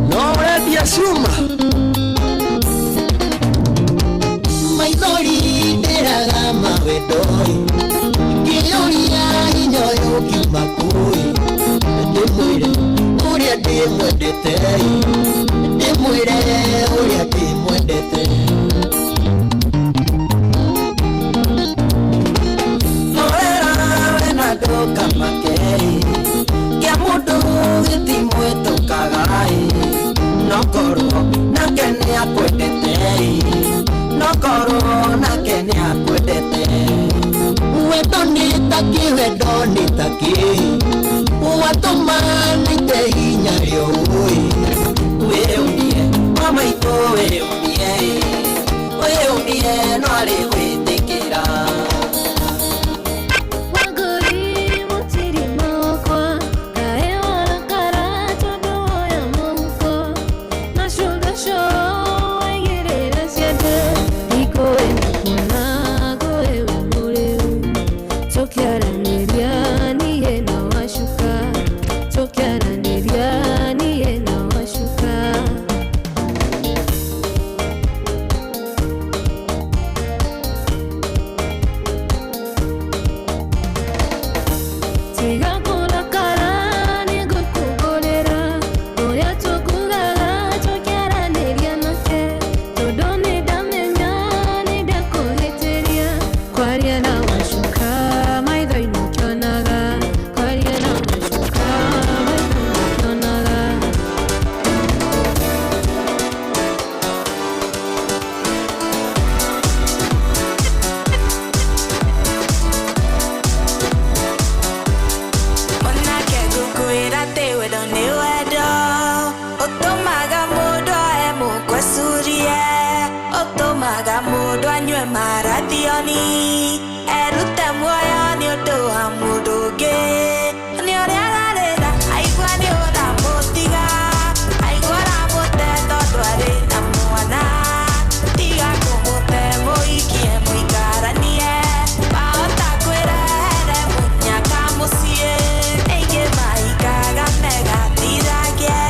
Nore biashuma Maithori nderaga mawedoi Kioria inyoyo kimakui Ndimwire uria ndimwendete Ndimwire uria ndimwendete Norera wena ndoka makei Kia mundu gitimwitukagai Nokorwo nake ni akwendete Nokorwo nake ni akwendete Wedo nitaki Watuma nite inyario Weumie Mama ito weumie Nore gwitikira Waguri mutiri mokwa Kae wala kara tondo ya moko Na shoulder show Aigirira siete Iko kuna Goe wemureu Tokiara niriani Yena washuka Tokiara niriani Yena washuka aigue marathioni erute muoyo nĩ ũndũ wa mũndũ ũngĩ nĩ ũrĩa ararĩra aigua nĩ ũramũtiga aigua ũramũte tondũ arĩ na mwana tiga kũmũte mũikie mũikaranie wahota kwĩrehere mũnyaka mũciĩ aingĩ maikaga megatiragie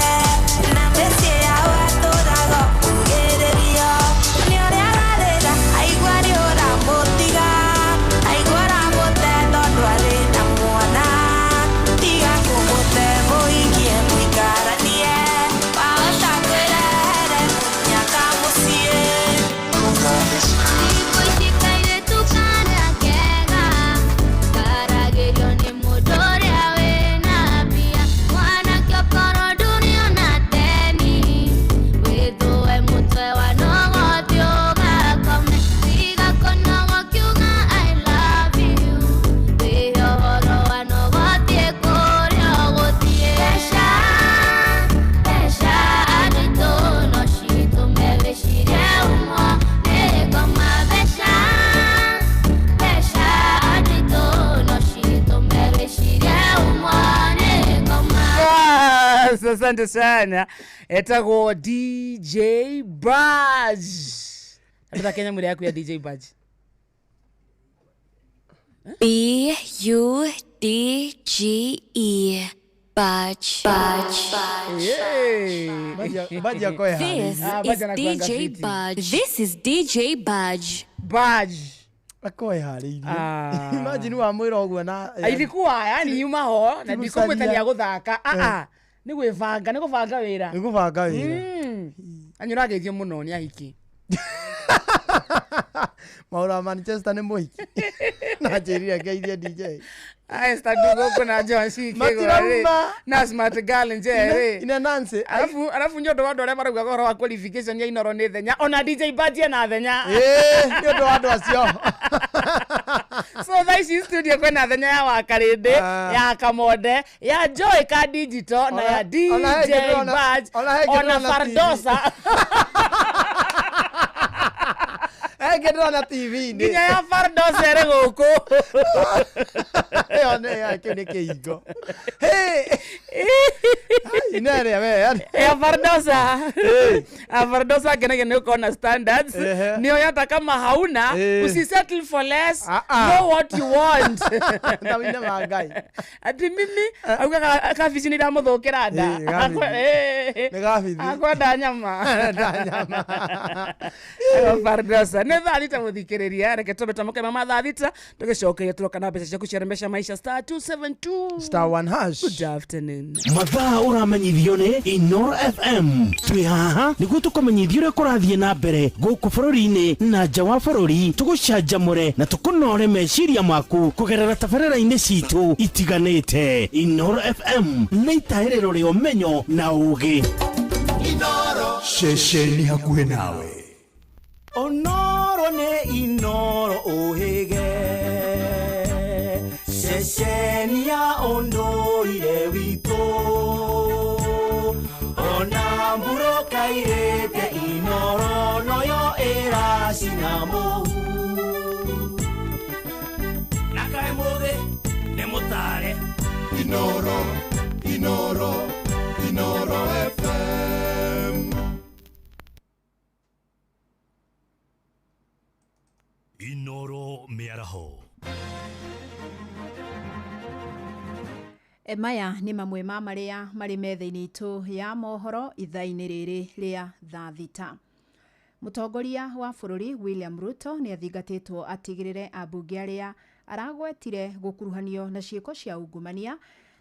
na mĩciĩ yao atũraga kugĩrĩrio nĩ ũrĩa ararĩra aigua nĩ ũramũtiga aigua ũramũte tondũ arĩ na mwana tiga kũmũte mũikie mũikaranie wahota kwĩrehere mũnyaka mũciĩ Asante sana. Etagwo DJ Baj. Nataka Kenya mwili yako ya DJ Baj. B-U-D-G-E Baj. Baj yako ya This is DJ Baj. Baj. Akoe hali. Imagine wa mwira ogwo na ilikuwa yani yuma ho na ndikomwetania guthaka ni gwivanga ni guvanga wira anyurageithio muno ni ahiki Maura Manchester ni muhiki na njirire ngeithie DJ Esther Dugo kuna John C Kegore na Smart Girl njere ina Nancy alafu nyondo wadu wale mara gukora wa qualification ya inoro ni thenya ona DJ Badie na thenya nyondo wadu acio so this studio kwena thenya ya wakarinde ya kamode ya Joy ka digital na ya DJ Badge ona Fardosa Gedro na TV ni Ginya ya Fardosa ere guku one ya kene keigo inere we ya Fardosa Fardosa kene uko na standards nio hata kama hauna usisettle for less know what you want ndawina magai ati mimi aka vision ira muthukira nda akwenda nyama Fardosa ne thita muthikiriria reke tobeta muke mama thita tugicokeria turoka na mbeca cia kucerembesha maisha star 272 star 1 hash. Good afternoon. Mathaa uramenyithio ni Inoro FM twi haha niguo tukumenyithio ria kurathie na mbere guku bururi-ini na nja wa bururi tugucanjamure na tukunore meciria maku kugerera tabarĩra-inĩ citu itiganĩte. Inoro FM nĩ itaĩrĩro rĩa ũmenyo na ũũgĩ. Inoro ceceni hakuhĩ nawe. Onoro ne inoro ohege Sesenia ondoire wito Onamburo kairete inoro noyo era sinamo Nakai moge nemotare Inoro FM Inoro Miaraho. Maya nĩ mamwe ma marĩa marĩ metha-inĩ itũ ya mohoro ithaa-inĩ rĩrĩ rĩa thaa thita. Mũtongoria wa bũrũri William Ruto nĩ athingatĩtwo atigĩrĩre ambunge arĩa aragwetire gũkuruhanio na ciĩko cia ungumania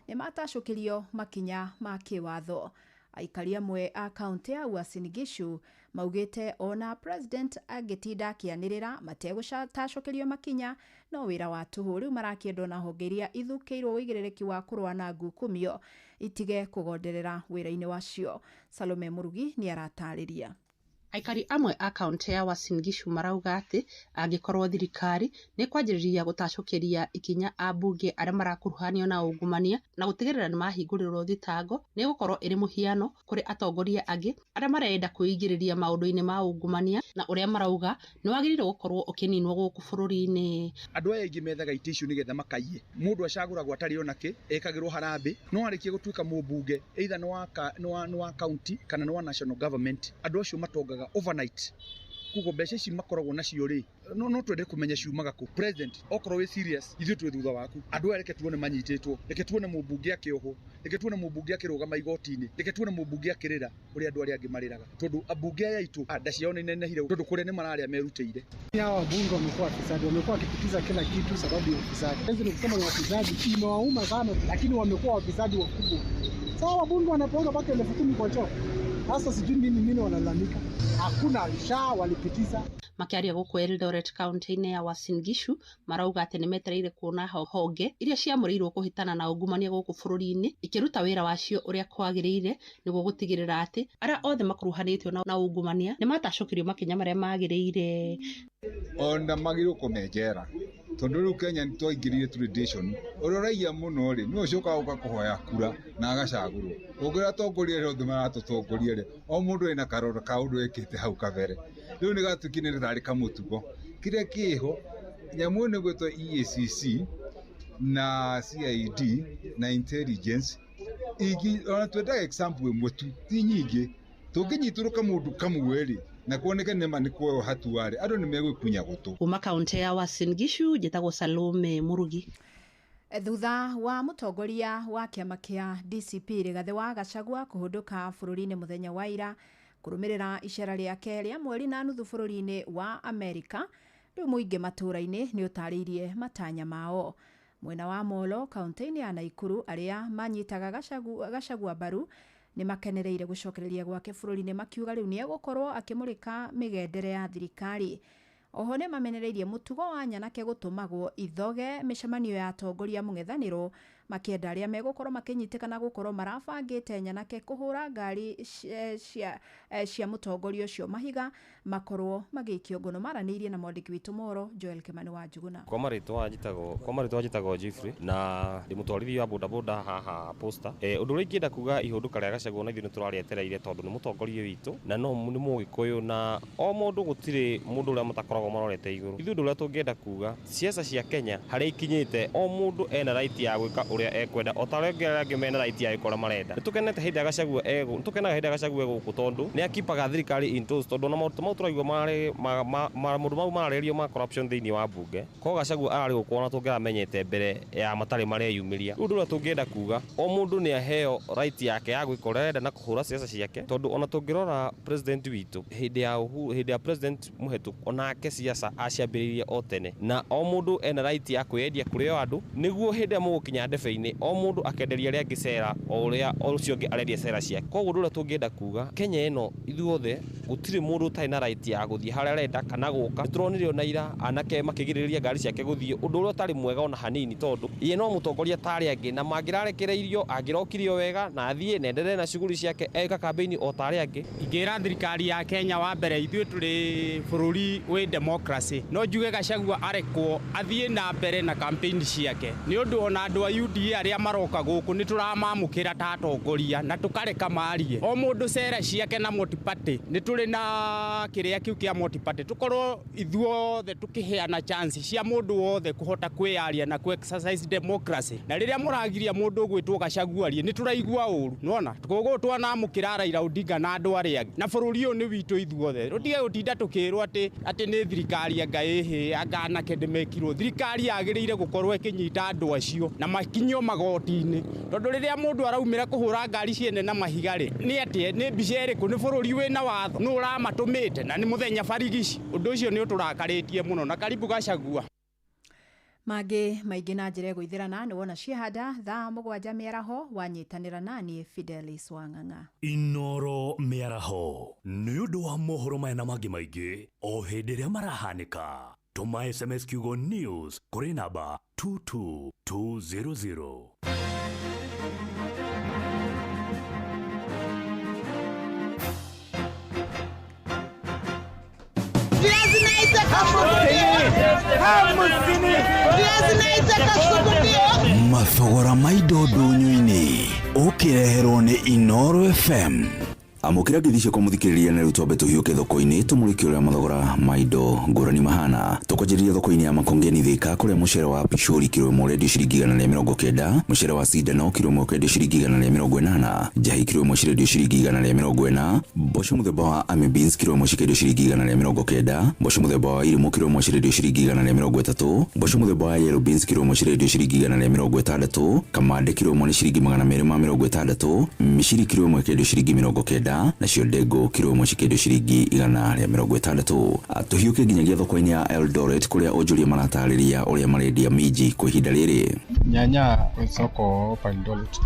nĩ matacũkĩrio makinya ma kĩwatho. Aikari amwe a kaunti ya Uasin Gishu maugĩte ona president angĩtinda akĩanĩrĩra mategũtacũkĩrio makinya no wĩra wa tũhũ rĩu marakĩendwo na honge iria ithukĩirwo wĩigĩrĩrĩki wa kũrũa na ngukumio itige kũgonderera wĩra-inĩ wacio. Salome Murugi nĩ aratarĩria. Aikari amwe a kaunti ya Uasin Gishu marauga ati angikorwo thirikari ni kwanjiriria gutacokeria ikinya ambunge aria marakuruhanio na ungumania na gutigirira ni mahingũrĩrwo thitango ni gukorwo iri muhiano kuri atongoria angi aria marenda kuingiriria maundu-ini ma ungumania na uria marauga ni wagiriire gukorwo ukininwo guku bururi-ini. Andu aya aingi methaga ite icio nigetha makaiye. Mundu acaguragwo atari onake ekagirwo harambe no arikie gutuika mubunge either no wa county kana no wa national government. Andu acio matongaga overnight. Kugo mbeca ici makoragwo nacio ri no twende kumenya ciumaga ku. President okorwo wi serious ithuĩ twĩ thutha waku. Andu aya reke tuone manyitĩtwo, reke tuone mũmbunge akĩohwo, reke tuone mũmbunge akĩrũgama igoti-inĩ, reke tuone mũmbunge akĩrĩra ũrĩa andũ arĩa angĩ marĩraga, tondu ambunge aya aitũ nda ciao nĩ nenehire tondu kũrĩa nĩ mararĩa merutĩire. Hawa wabunge wamekuwa wafisadi, wamekuwa wakipitiza kila kitu sababu ya ufisadi. Hizi ni kusema ni wafisadi, imewauma sana, lakini wamekuwa wafisadi wakubwa. Sasa wabunge wanapoonga mpaka 10,000 kwa choo. Sasa sijui nini wanalalamika. Hakuna sha walipitiza. Makiaria guku Eldoret kaunti-ini ya Uasin Gishu marauga ati nimetereire kuona honge iria ciamũrĩirwo kuhitana na ungumania guku bururi-ini ikiruta wira wacio uria kwagiriire niguo gutigirira ati aria othe makuruhanĩtio na ungumania ni matacokirio makinya maria magiriire. Ona magirwo kumenjera tondu riu Kenya ni twaingirire tradition uria raia muno ri no coka uka kuhoya kura na agacagurwo ugira tongoria ri othe maratutongoria ri o mundu ena karoro ka undu ekite hau kabere riu ni gatukinire tari kamutugo kiria kiho nyamu ni gwetwo EACC na CID na intelligence igi ona twenda example imwe tu ti nyingi tunginyituruka mundu kamwe ri na kuoneka nema ni kuo hatuare andu ni megwikunya gutu. Kuma kaunti ya Uasin Gishu njitagwo Salome Murugi. Thutha wa mutongoria wa kiama kia DCP Rigathi wa Gachagua kuhunduka bururi-ini muthenya wa ira kurumirira icera riake ria mweri na nuthu bururi-ini wa Amerika, riu muingi matura-ini ni utariirie matanya mao. Mwena wa Molo kaunti-ini ya Naikuru aria manyitaga Gachagua baru ni makenereire gucokereria gwake bururi-ini makiuga riu ni egukorwo akimurika migendere ya thirikari. Oho ni mamenereirie mutugo wa Nyanake gutumagwo ithoge micemanio ya atongoria mung'ethaniro makienda aria megukorwo makinyitikana gukorwo marabangite Nyanake kuhura ngari cia mutongoria ucio mahiga makorwo magikio ngono maraniirie na mwandiki witu Moro Joel Kimani wa Njuguna. Kwa maritwa njitagwo Jeffrey na ndi mutwarithia wa bodaboda haha Posta. Undu uria ingĩenda kuga ihunduka ria Gachagua na ithuĩ nĩ tũrarĩetereire tondu nĩ mutongoria witu na no nĩ mũgĩkũyũ na o mũndũ gũtirĩ mũndũ ũrĩa matakoragwo marorete igũrũ. Ithuĩ ũndũ ũrĩa tũngĩenda kuga siasa cia Kenya harĩa ikinyĩte o mũndũ ena right ya gwĩka ũrĩa ekwenda o ta ũrĩa angĩ mena right ya gũkora marenda. Nĩtũkenete hĩndĩ ya Gachagua nĩtũkenaga hĩndĩ ya Gachagua gũkũ tondu nĩ akipaga thirikari into tondu na maũndũ mau tũraigua maũndũ mau mararĩrio ma corruption thĩinĩ wa mbunge. Ko Gachagua ararĩ gũkũ ona tũngĩramenyete mbere ya matarĩ mareyumĩria. Ũndũ ũrĩa tũngĩenda kuga o mũndũ nĩ aheo right yake ya gwĩka ũrĩa arenda na kũhũra siasa ciake tondu ona tũngĩrora president witũ hĩndĩ ya president mũhetũku onake siasa aciambĩrĩirie o tene na o mũndũ ena right ya kwĩendia kũrĩ o andũ nĩguo hĩndĩ ya mũgũkinya ndebe-inĩ o mũndũ akenderia arĩa angĩ cera o ũrĩa ũcio ũngĩ arendia cera ciake. Koguo ũndũ ũrĩa tũngĩenda kuga Kenya ĩno ithuothe gũtirĩ mũndũ ũtarĩ na right ya gũthiĩ harĩa arenda kana gũka. Tũronire ona ira anake makĩgirĩrĩria ngari ciake gũthiĩ ũndũ ũrĩa ũtarĩ mwega ona hanini tondu ye no mũtongoria tarĩ angĩ na mangĩrarekereirio angĩrokirio wega na athiĩ na endelee na shughuli ciake eka kampeni o tarĩ angĩ. Ingĩra thirikari ya Kenya wa mbere ithuĩ tũrĩ bũrũri wĩ democracy no njuge Gachagua arekwo athiĩ na mbere na kampeni ciake nĩ ũndũ ona andũ a UDA arĩa maroka gũkũ nĩ tũramamũkĩra ta atongoria na tũkareka marie o mũndũ cera ciake na multi-party. Nĩ tũrĩ na kĩrĩa kĩu kĩa multi-party tũkorwo ithuothe tũkĩheana chance cia mũndũ wothe kũhota kwĩyaria na ku exercise democracy. Na rĩrĩa mũragiria mũndũ gwĩtwo Gachagua nĩ tũraigua ũru nona koguo twanamũkĩra Raila Odinga na andũ arĩa angĩ na bũrũri ũyũ nĩ witũ ithuothe rũtige gũtinda tũkĩrwo atĩ nĩ thirikari anga anake ndĩmekirwo. Thirikari yagĩrĩire gũkorwo ĩkĩnyita andũ acio na makinyio magoti-inĩ tondu rĩrĩa mũndũ araumĩra kũhũra ngari ciene na mahiga rĩ nĩ atĩ nĩ mbica ĩrĩkũ nĩ bũrũri wĩna watho nĩ ũramatũmĩte na nĩ mũthenya barigici. Ũndũ ũcio nĩ ũtũrakarĩtie mũno na karibu Gachagua. Mangĩ maingĩ na njĩra gũithĩrana nĩ wona ciahanda thaa 7 mĩaraho wanyitanĩra naniĩ Fidelis Wang'ang'a. Inoro mĩaraho nĩ ũndũ wa mohoro maya na mangĩ maingĩ o hĩndĩ ĩrĩa marahanĩka. Tũma SMS kiugo news kũrĩ namba 22200. mathogora maido ndunyu-ini ukireherwo ni Inoro FM. Amukira ndithicio kwa muthikiriria na rutombe tuhiuke thoko-ini tumurike uria mathogora maido ngurani mahana. Tukojiriria thoko-ini ya Makongeni Thika kuria mucere wa pishori kilo 1 redio ciringi 190, mucere wa Sidano kilo 1 redio ciringi 180, jahi kilo 1 redio ciringi 140, mboco muthemba wa Army Beans kilo 1 redio ciringi 190, mboco muthemba wa Irimu kilo 1 redio ciringi 130, mboco muthemba wa Yellow Beans kilo 1 redio ciringi 160, kamande kilo 1 ciringi 260, mishiri kilo 1 redio ciringi 90, na cio ndego kilo 1 ciringi ciringi 160. Tuhiuke nginyagia thoko-ini ya Eldoret kuria onjuria maratariria uria marendia miji kwa ihinda riri. Nyanya kwa soko pa Eldoret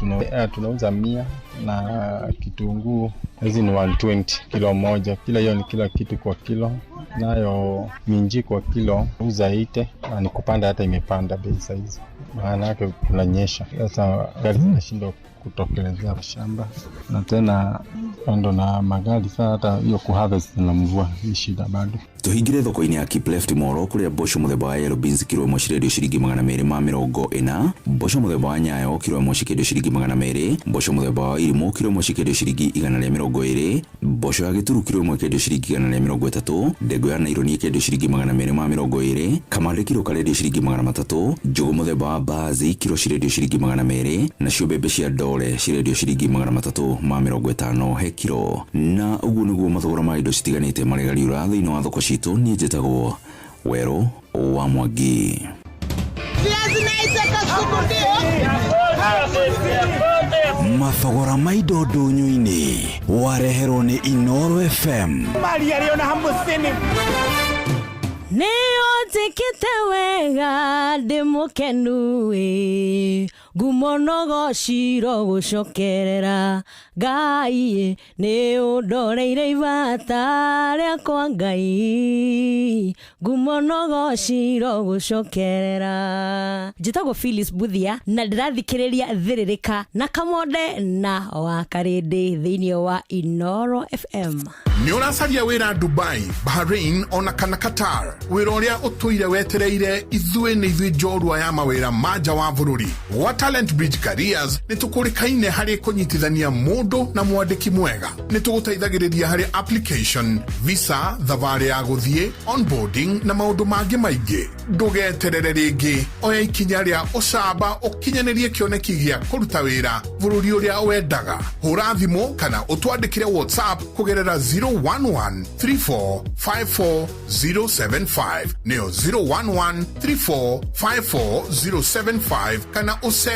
tunauza 100 na kitunguu hizi ni 120 kilo moja. Kila hiyo ni kila kitu kwa kilo. Nayo minji kwa kilo uza 80 na ni kupanda hata imepanda bei saizi. Maana yake kunanyesha. Sasa gari zinashindwa kutokelezea shamba na tena ando na magari sasa hata hiyo kuharvest na mvua hii shida bado. Tuhingire thoko-ini ya Kipleft Moro kuria mboco muthemba wa Yellow Beans kilo 1 redio ciringi 240, mboco muthemba wa Nyayo kilo 1 redio ciringi 200, mboco muthemba wa Irimu kilo 1 redio ciringi 120, mboco ya Gituru kilo 1 redio ciringi 130, ndego ya Nairobi redio ciringi 220, kamande kilo redio ciringi 300, njugu muthemba wa Bazi kilo redio ciringi 200, na cio mbembe cia Dole redio ciringi 350 he kilo. Na uguo niguo mathogora ma indo citiganite marigariura thiini wa thoko citu. Ni njitagwo Wero wa Mwangi. Mathogora ma indo ndunyu-ini wareherwo ni Inoro FM. Nĩũnjĩkĩte wega ndĩ mũkenu ngumonogo ciro gũcokerera Ngai nĩũndoreire ibata rĩakwa Ngai ngumonogo ciro gũcokerera. Njĩtagwo Phyllis Buthia na ndĩrathikĩrĩria thĩrĩrĩka na Kamonde na wa Karĩndĩ thĩinĩ wa Inoro FM. Nĩ ũracaria wĩra Dubai, Bahrain ona kana Qatar. Wĩra ũrĩa ũtũire wetereire ithuĩ nĩ ithuĩ njorua ya mawĩra manja wa bũrũri. Wa Talent Bridge Careers nĩ tũkũrĩkaine harĩ kũnyitithania mũndũ na mwandĩki mwega. Nĩ tũgũteithagĩrĩria harĩ application, visa, thabarĩ ya gũthiĩ, onboarding na maũndũ mangĩ maingĩ. Ndũgeterere rĩngĩ, oya ikinya rĩa ũcamba ũkinyanĩrie kĩoneki gĩa kũruta wĩra bũrũri ũrĩa wendaga. Hũra thimũ kana ũtwandĩkĩre WhatsApp kũgerera 011-3454-075 neo 011-3454-075 kana usere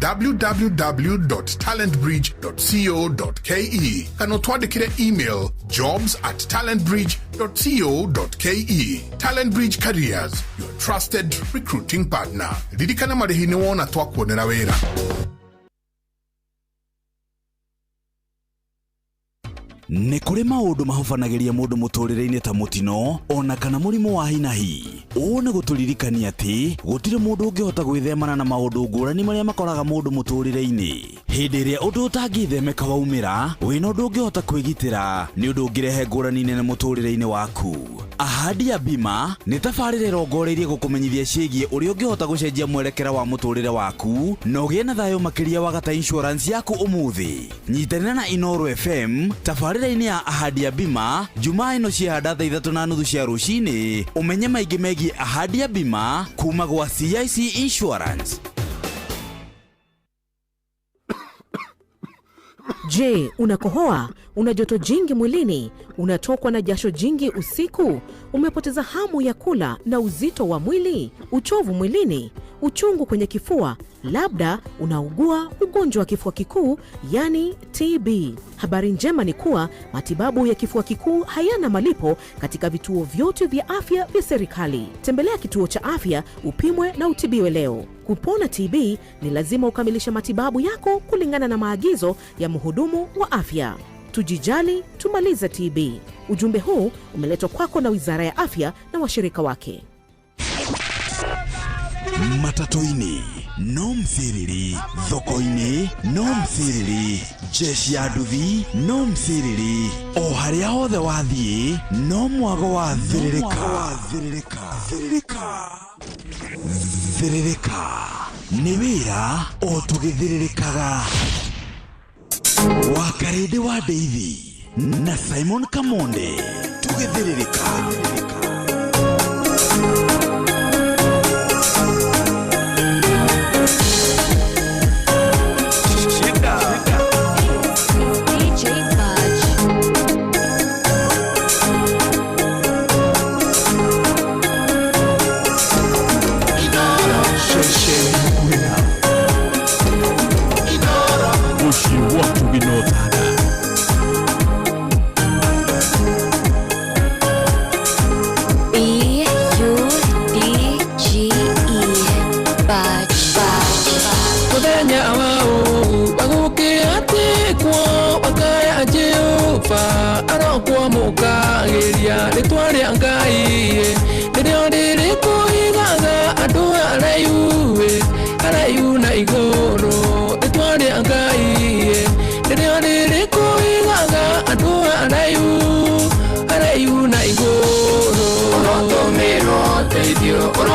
www.talentbridge.co.ke kana utwandikire email jobs@talentbridge.co.ke. Talent Bridge Careers, your trusted recruiting partner. Ririkana marihi ni wona twakuonera wĩra. Nĩ kũrĩ maũndũ mahobanagĩria mũndũ mũtũrĩre-inĩ ta mũtino ona kana mũrimũ wa hinahi. Ũũ nĩ gũtũririkania atĩ gũtirĩ mũndũ ũngĩhota gwĩthemana na maũndũ ngũrani marĩa makoraga mũndũ mũtũrĩre-inĩ. Hĩndĩ ĩrĩa ũndũ ũtangĩthemeka waumĩra, wĩna ũndũ ũngĩhota kwĩgitĩra nĩ ũndũ ũngĩrehe ngũrani nene mũtũrĩre-inĩ waku. Ahadi ya Bima nĩ tabarĩra ĩrongoreirie gũkũmenyithia ciĩgiĩ ũrĩa ũngĩhota gũcenjia mwerekera wa mũtũrĩre waku na ũgĩe na thayũ makĩria wagata insurance yaku ũmũthĩ. Nyitanĩra na Inoro FM tabarĩra-inĩ ya Ahadi ya Bima Jumaa ĩno ciahanda thaa 3:30 cia rũcinĩ. Ũmenye maingĩ megiĩ Ahadi ya Bima kuma gwa CIC Insurance. Je, unakohoa? Una joto jingi mwilini? Unatokwa na jasho jingi usiku? Umepoteza hamu ya kula na uzito wa mwili? Uchovu mwilini? Uchungu kwenye kifua? Labda unaugua ugonjwa wa kifua kikuu, yani TB. Habari njema ni kuwa matibabu ya kifua kikuu hayana malipo katika vituo vyote vya afya vya serikali. Tembelea kituo cha afya upimwe na utibiwe leo. Kupona TB ni lazima ukamilishe matibabu yako kulingana na maagizo ya mhudumu wa afya. Tujijali, tumalize TB. Ujumbe huu umeletwa kwako na Wizara ya Afya na washirika wake. Matatoini no mthiriri, thoko-inĩ no mthiriri, jeshi ya nduthi no mthiriri, o harĩa hothe wathiĩ no mwago wa thiririka. Thiririka nĩ wĩra o tũgĩthiririkaga. Wakarĩndĩ wa Ndeithi na Simon Kamonde tũgĩthiririka.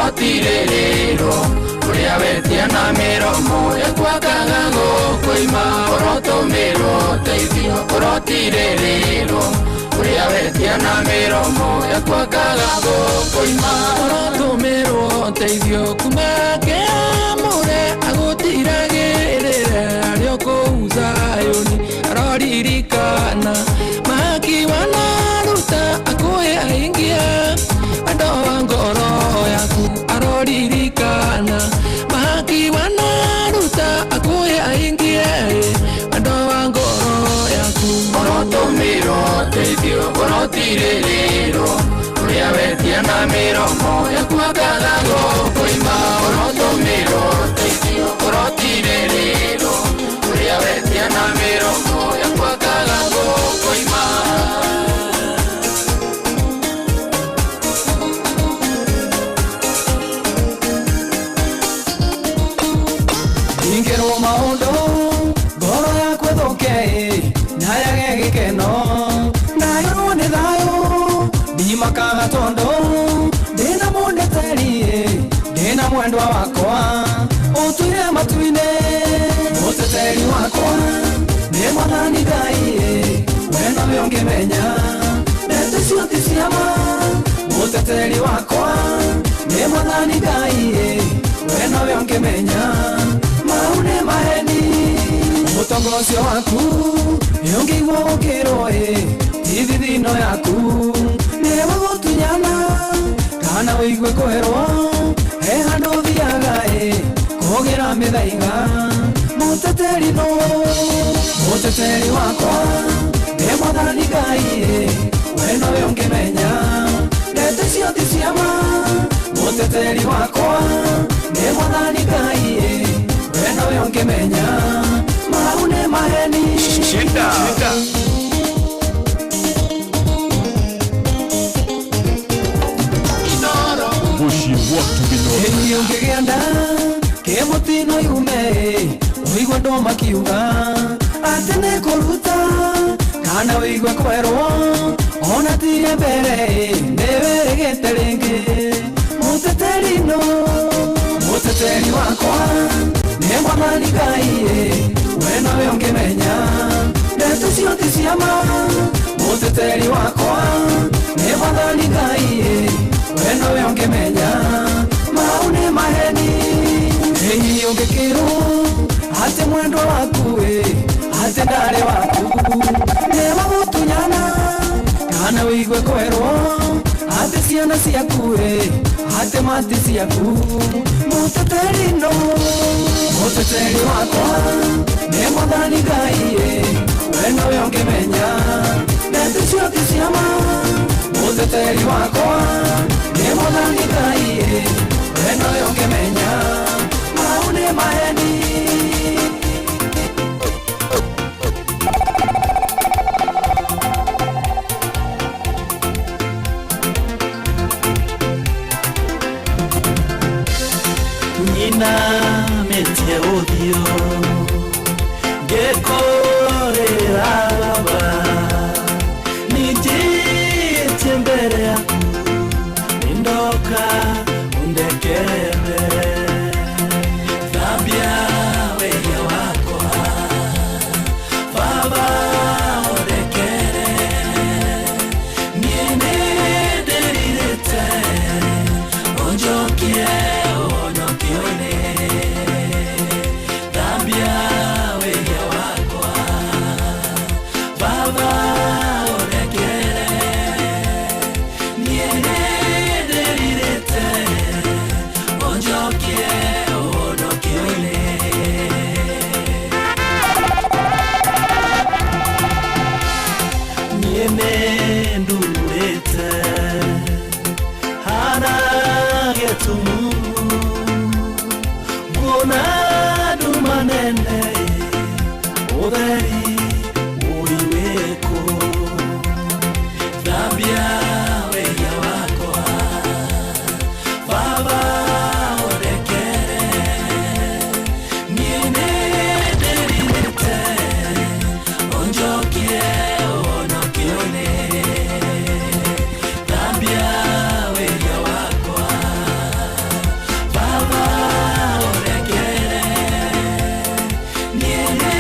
Orotirerero, uria wetia na miromo ekwakaga gukoima. Orotomero teithio, orotirerero, uria wetia na miromo ekwakaga gukoima. Orotomero teithio kumake amure agutiragirire ario kuuza yoni aroririkana maki wanaruta akuye aingia ando ngoro aroririkana maki wanaruta akuye aingie ando ngoro yaku. Orotomero teithio, orotirerero, uria wetia na miromo ekwakaga gukoima. Orotomero teithio, orotirerero, uria wetia na miromo ekwakaga gukoima. Ingero maondo ngoro yakwe thoke nyayage gikeno nayo nĩ thayũ ndimakaga tondũ ndĩna mũndeterie ndĩna mwendwa wakwa ũtuire matu-inĩ mũteteri wakwa nĩ mwathani Ngai we nowe ũngĩmenya ndeto icio ti cia ma. Mũteteri wakwa nĩ mwathani Ngai we nowe ũngĩmenya maune maheni. Mũtongo ũcio waku nĩũngĩigua gũkĩrwo hihi thino yaku nĩwe gũtunyana kana wĩigue kwerwo he handũ ũthiaga kũgĩra mĩthaiga. Mũteteri no mũteteri wakwa nĩ mwathani Ngai we nowe ũngĩmenya ndeto icio ti cia ma. Mũteteri wakwa nĩ mwathani Ngai we nowe ũngĩmenya maune maheni. Hĩndĩ ũngĩgĩa nda kĩmũtino yume ũigua andũ makiuga atĩ nĩ kũruta kana wĩigue kwerwo ona tire mbere nĩwĩrĩgĩte rĩngĩ. Mũteteri no mũteteri wakwa nĩ mwathani Ngai we nowe ũngĩmenya ndeto icio ti cia ma. Mũteteri wakwa nĩ mwathani Ngai we nowe ũngĩmenya maune maheni. Hihi ũngĩkĩrwo atĩ mwendwa waku atĩ ndarĩ waku nĩwe gũtunyana kana wĩigue kwerwo atĩ ciana ciaku atĩ mati ciaku. Mũteteri no mũteteri wakwa nĩ mwathani Ngai we nowe ũngĩmenya ndeto icio ti cia ma. Mũteteri wakwa nĩ mwathani Ngai we nowe ũngĩmenya maune maheni. Nyina nake uthio ngekorera baba nijite mbere yaku nindoka undekere tabia wewe wako baba undekere niende derirete onjokie onokione tabia wewe wako baba undekere niende derirete onjokie onokione niende ndurete hana getumu bona dumanene odari uiweko tabia wewe wako baba odekere niene derirete onjokie onokione tabia wewe wako baba odekere niene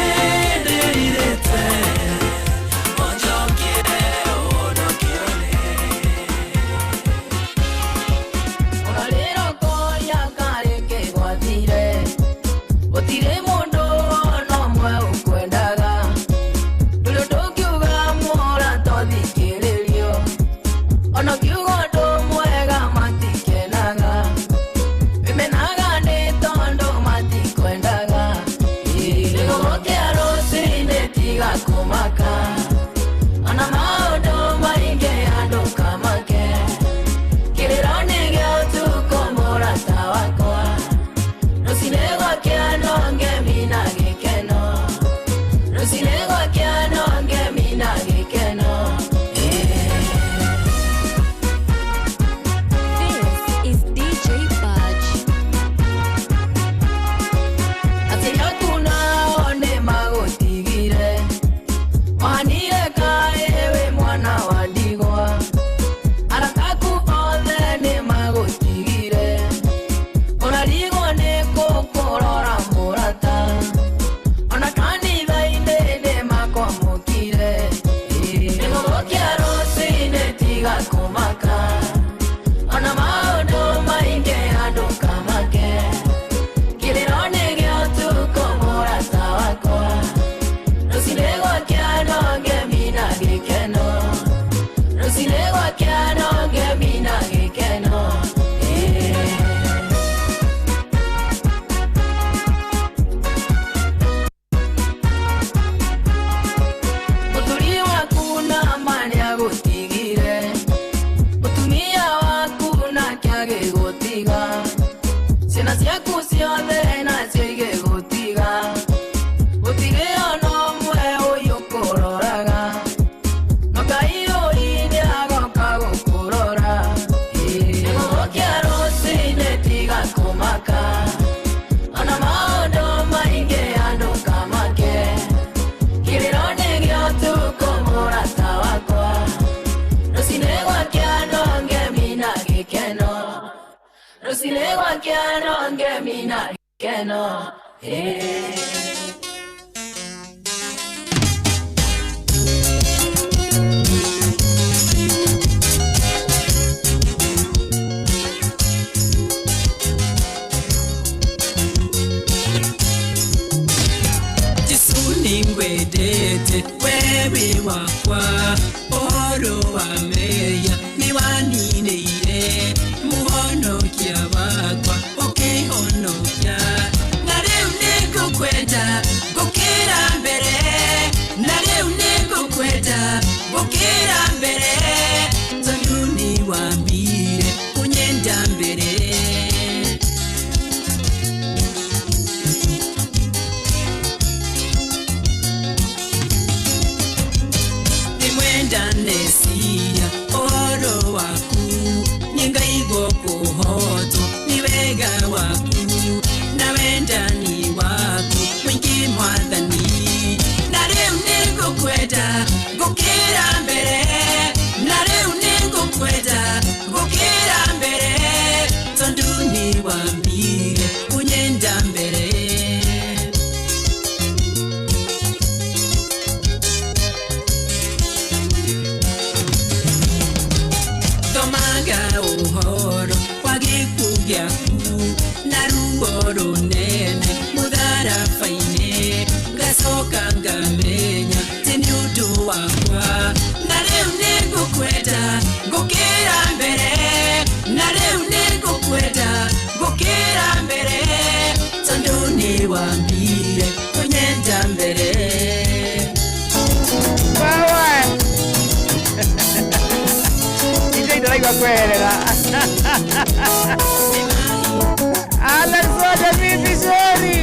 derirete onjokie onokione Oralero koria kareke gwathire gutire mundu no mwe ukwendaga ndurio tukiuga mura tothikiririo ona kiugo ndu mwega matikenaga bimenaga ni tondu matikwendaga rigogokia rucini tiga kumaka ona maundu maingi andu kamake Kironi gyotu komora tawakwa Rusinego kiano ngemina gikeno Rusinego kiano ngemina gikeno This is DJ Budge. Atiyo kuna one magotigire Wanire kaewe mwana wadigwa Arakaku othe ni magotigire Onarigo ni kukurora murata Ona kanitha-ini ni makwamukire Nigugukia rucini tiga kumaka Ona maundu maingi andu kamake Kiriro ni gyotuko murata wakwa Rucinegwa kiano ngemina gikeno Rucinegwa kiano ngemina gikeno Muthuri waku na mani agutigire Mutumia waku nake agigutiga Ciana ciaku ciothe nacio igigutiga Gutire ona ũmwe ũyũ ũkũroraga No Ngai ũi-nĩ agoka gũkũrora Nĩgũgũkia rũciinĩ tiga kũmaka Ona maũndũ maingĩ andũ kamake Kĩrĩro nĩ gĩotuko mũrata wakwa Rũciinĩ gwakĩa no ngemina gĩkeno Rũciinĩ gwakĩa no ngemina gĩkeno Ningwendete wewe wakwa oro wa meya niwaninĩire mũhonokia wakwa ũkĩhonokia na rĩu nĩngũkwenda gũkĩra mbere na rĩu nĩngũkwenda gũkĩra mbere tondũ nĩwambire kũnyenda mbere Nesia oro waku ningaigwo kuhoto ni wega waku na wendani wa gĩaku na ruo rũnene mũtharabainĩ ngacoka ngamenya tĩ nĩ ũndũ wakwa na rĩu nĩ ngũkwenda ngũkĩra mbere na rĩu nĩ ngũkwenda ngũkĩra mbere tondũ nĩ wambire kũnyenda mbere Ndaraigua kwerera Alex Oja Vipi Sheri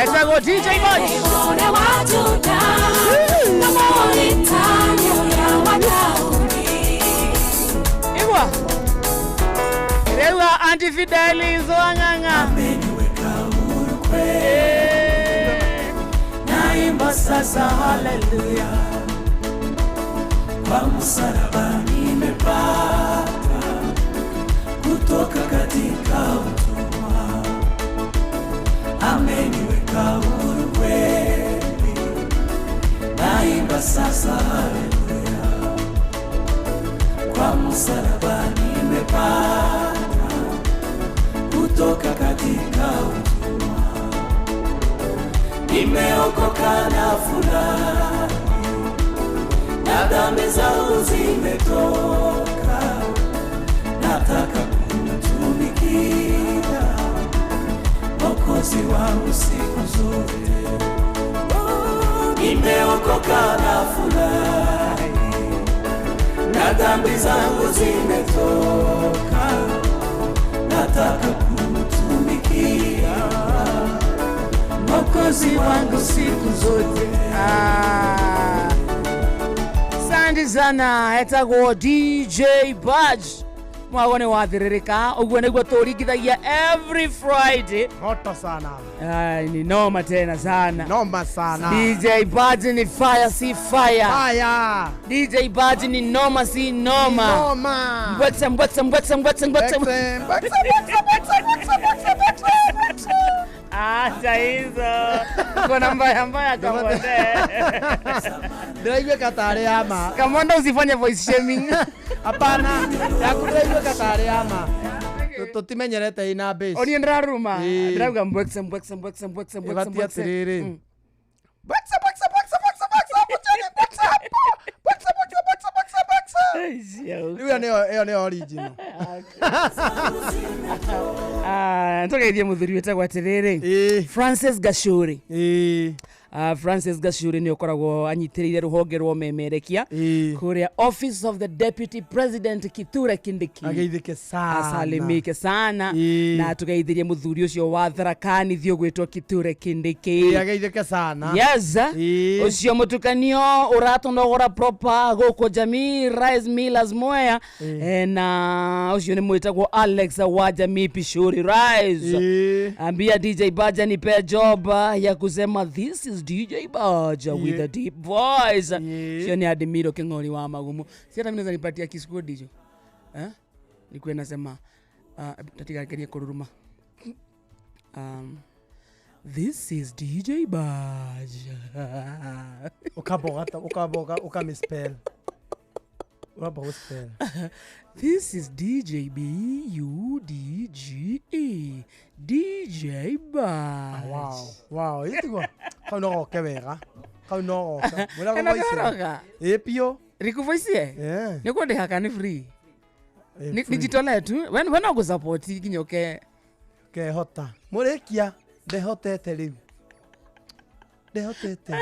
Etago DJ Boy Iwa Rewa Anti-Fidelis Wanganga Naimba sasa hallelujah Kwa msalaba nimepata kutoka katika utumwa ameniweka huru kweli naimba sasa haleluya kwa msalaba nimepata kutoka katika utumwa nimeokoka na furahi na dhambi zangu zimetoka nataka kumtumikia Mwokozi wangu siku zote nimeokoka na furahi na dhambi zangu zimetoka nataka kumtumikia Mwokozi wangu siku zote Asante sana etagwo DJ Badge mwagone wathiririka uguo niguo turingithagia every Friday moto sana ni noma tena sana noma sana DJ Badge ni fire si fire fire DJ Badge ni noma si noma noma mbwetsa acha hizo kuna mbaya kamote ndio katare ama kamonda usifanye voice shaming hapana yakureiwe katare ama tutimenyerete ina base oni ndararuma ndarauga mbwetsa Iyo ni original. Ntogeithie muthuri wetagwo atiriri Francis Gachuri. Francis Gachuri ni ukoragwo anyitiriire ruhonge rwa memerekia kuria Office of the Deputy President Kithure Kindiki. Ageithike sana. Asalimike sana na tugeithirie muthuri ucio wa Tharakani thio gwitwo Kithure Kindiki. Ageithike sana. Yes. Ucio mutukanio uratonogora proper goko jamii Rice Millers Moya na ucio ni mwitagwo Alex wa jamii Pishuri Rice. Ambia DJ Baja ni pe job ya kusema this is DJ Baja with a deep voice. Sio ni Admiro King'ori wa Magumu. Si hata mimi naweza nipatia kisukudi hicho. Nikuwe nasema tatigakeria kururuma. This is DJ Baja. Ukamispell. This is DJ B-U-D-G-E. DJ Baja. Wow. Itigo. Kauno kewega. Kauno. Mula ko voice. Epio. Rikuvoicie? Yeah. Niko de haka ni free. Nijitole tu. When I go support kinyoke. Ke hota. Murekia de hotete riu. De hotete.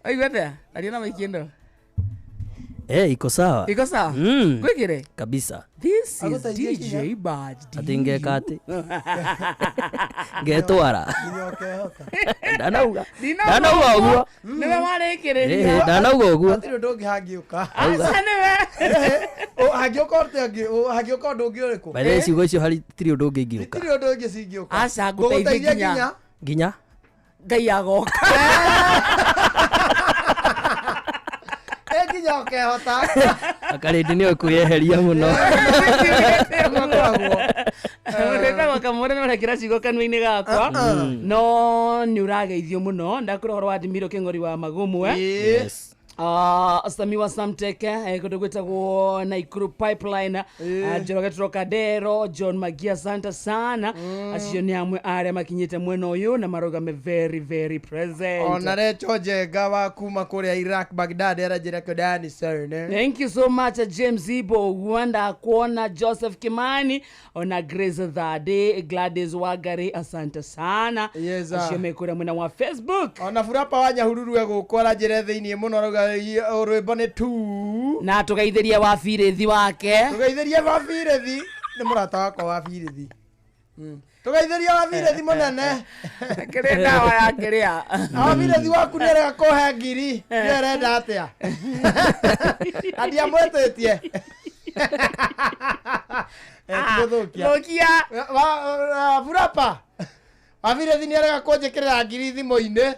Oigwete, aliona maikiendo. Iko sawa. Iko sawa? Kwekire? Kabisa. This is DJ Baj. Atingeka ati. Getwara. Danauga. Danauga uguo. Niwe warekereria. Danauga uguo. Atiro ndongi hagiuka. Asa niwe. O hagiuka orte hagiuka ndongi uriko. Bale ciugo icio hari tiri undu ungi ngiuka. Tiri undu ungi cingiuka. Asa guteithia ginya. Ngai agoka. Ginya ukehota. Akarindi ni okuyeheria muno. Urenda wakamore na kira cigo kanwa-ini gakwa. No ni urageithio muno ndakura horo wa Dimiro King'ori wa Magumwe. Yes. Sami wa Samteke kundi gwitagwo Naikuru Pipeline Njoroge Trocadero John Magia santa sana acio ni amwe aria makinyite mwena uyu na marugame very very present ona recho njega wa kuma kuria Iraq Baghdad era jira kodani sir ne. Thank you so much James Ibo Wanda kuona Joseph Kimani ona Grace Thade Gladys Wagari asante sana acio mekura mwena wa Facebook ona Furapa wa Nyahururu egukora jire thiini muno rwimbo ni tu na tugaithiria wa Firithi wake tugaithiria wa Firithi ni murata wakwa wa Firithi tugaithiria wa Firithi munene kire dawa ya kiria wa Firithi waku ni rega kohe ngiri ndirenda atia adia mwetitie Lokia Furapa wa Firithi ni rega kunjikirira ngiri thimo-ini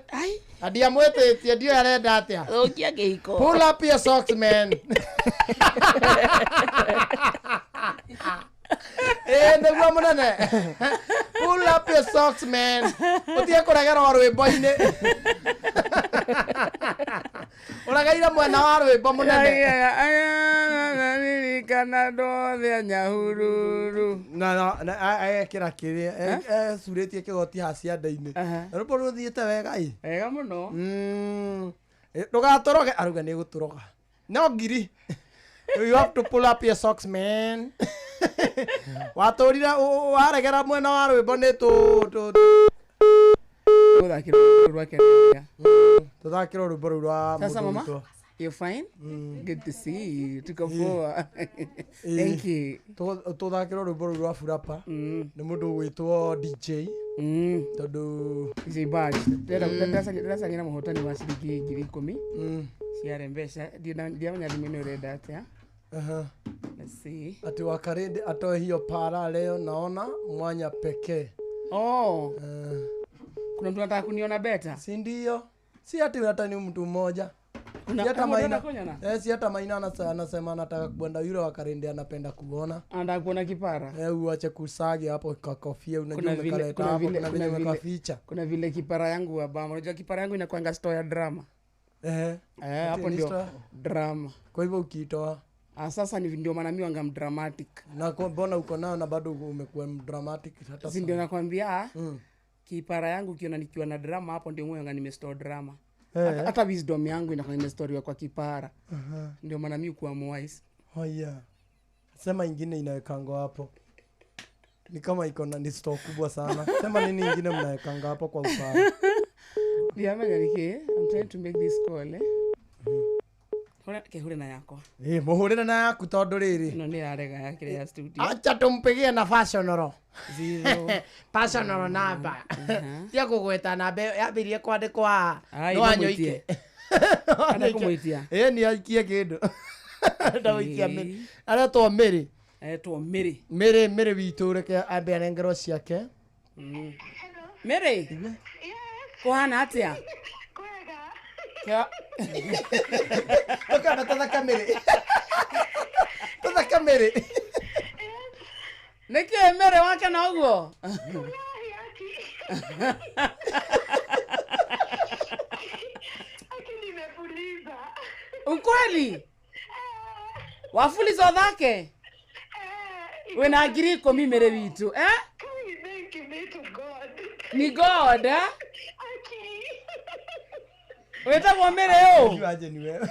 adia mwetitie ndio arenda atia Lokia geiko pull up your socks man niguo munene pull up your socks man utie kuregera rwimbo-ini uragaire mwena wa rwimbo munene kana ndothe Nyahururu na ekira kiria suritie kigoti hacia nda-ini rwimbo ruthiite wega wega muno ndugatoroge aruga ni guturoga no ngiri you have to pull up your socks man watorira waregera mwena wa rwimbo ni tuthakira rwimbo rwa rwa sasa mama you fine good to see you tuko poa thank you tuthakira rwimbo rwa Furapa ni mundu gwitwo DJ tondu DJ Baj ndasa nyina muhotani wa ciringi 10,000 ciare mbeca ndiamenya thimini urenda atia let's see ati wakarende atoe hiyo para leo naona mwanya pekee kuna mtu anataka kuniona beta si ndio si ati hata ni mtu mmoja si hata Maina anasema anataka kubonda yule wakarende anapenda kuona anataka kuona kipara uache kusagi hapo kwa kofia unajua umekaleta hapo kuna vile umekaficha kuna vile kipara yangu wa bama unajua kipara yangu inakuanga store ya drama hapo ndio drama kwa hivyo ukiitoa sasa ni ndio maana mimi wanga mdramatic na mbona uko nao na bado umekuwa mdramatic hata si ndio nakwambia kipara yangu kiona nikiwa na drama hapo ndio mwenga nimestore drama hata wisdom yangu inakuwa imestoriwa kwa kipara ndio maana mimi kuwa mwise sema ingine inawekanga hapo ni kama iko na store kubwa sana sema nini ingine mnawekanga hapo kwa upara ndiamenya niki I'm trying to make this call Hure na yako muhure na yaku tondu riri no ni arega ya kire ya studio acha tumpigie na fashionero 0 fashionero namba tia kugweta namba yabirie kwandikwa no anyoike ana kumuitia ni aikie kindu ndawikia miri aretwo miri miri witu reke ambe anengero ciake miri kuhana atia toka na kamera niki mere wake na ugo ukweli wafuliza dhake wena ngiri 10 mere witu ni God weta kwa mere yo aje ni wewe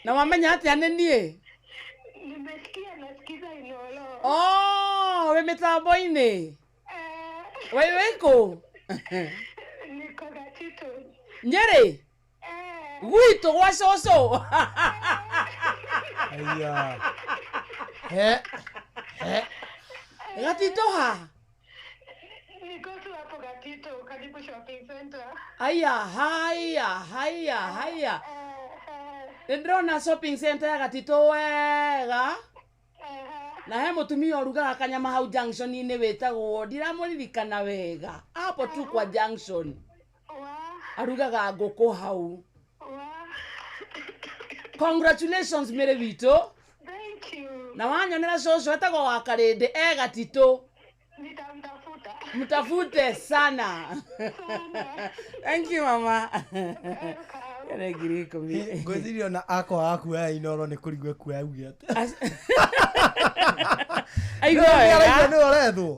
Na wamenya atia nenie? Nimesikia nasikiza Inolo. Oh, we mitambo-ini. Weko? Niko Gatito. Nyeri? Gwito gwa coco. Aya. Gatito ha? Niko tu hapo Gatito, karibu shopping center. Haya. Ndrona shopping center ya Gatito wega. Na he mutumia orugaga kanyama hau junction ine wetagwo ndiramuririkana wega. Hapo tu kwa junction. Arugaga ngoko hau. Congratulations mere wito. Thank you. Na wanyonera coco wetagwo wa Karende Gatito. Nitamtafuta. Mtafute sana. Thank you mama. Yale giriko mimi. Ngozirio na ako ya Inoro ni kurigwe kwa ugiate. Aigo.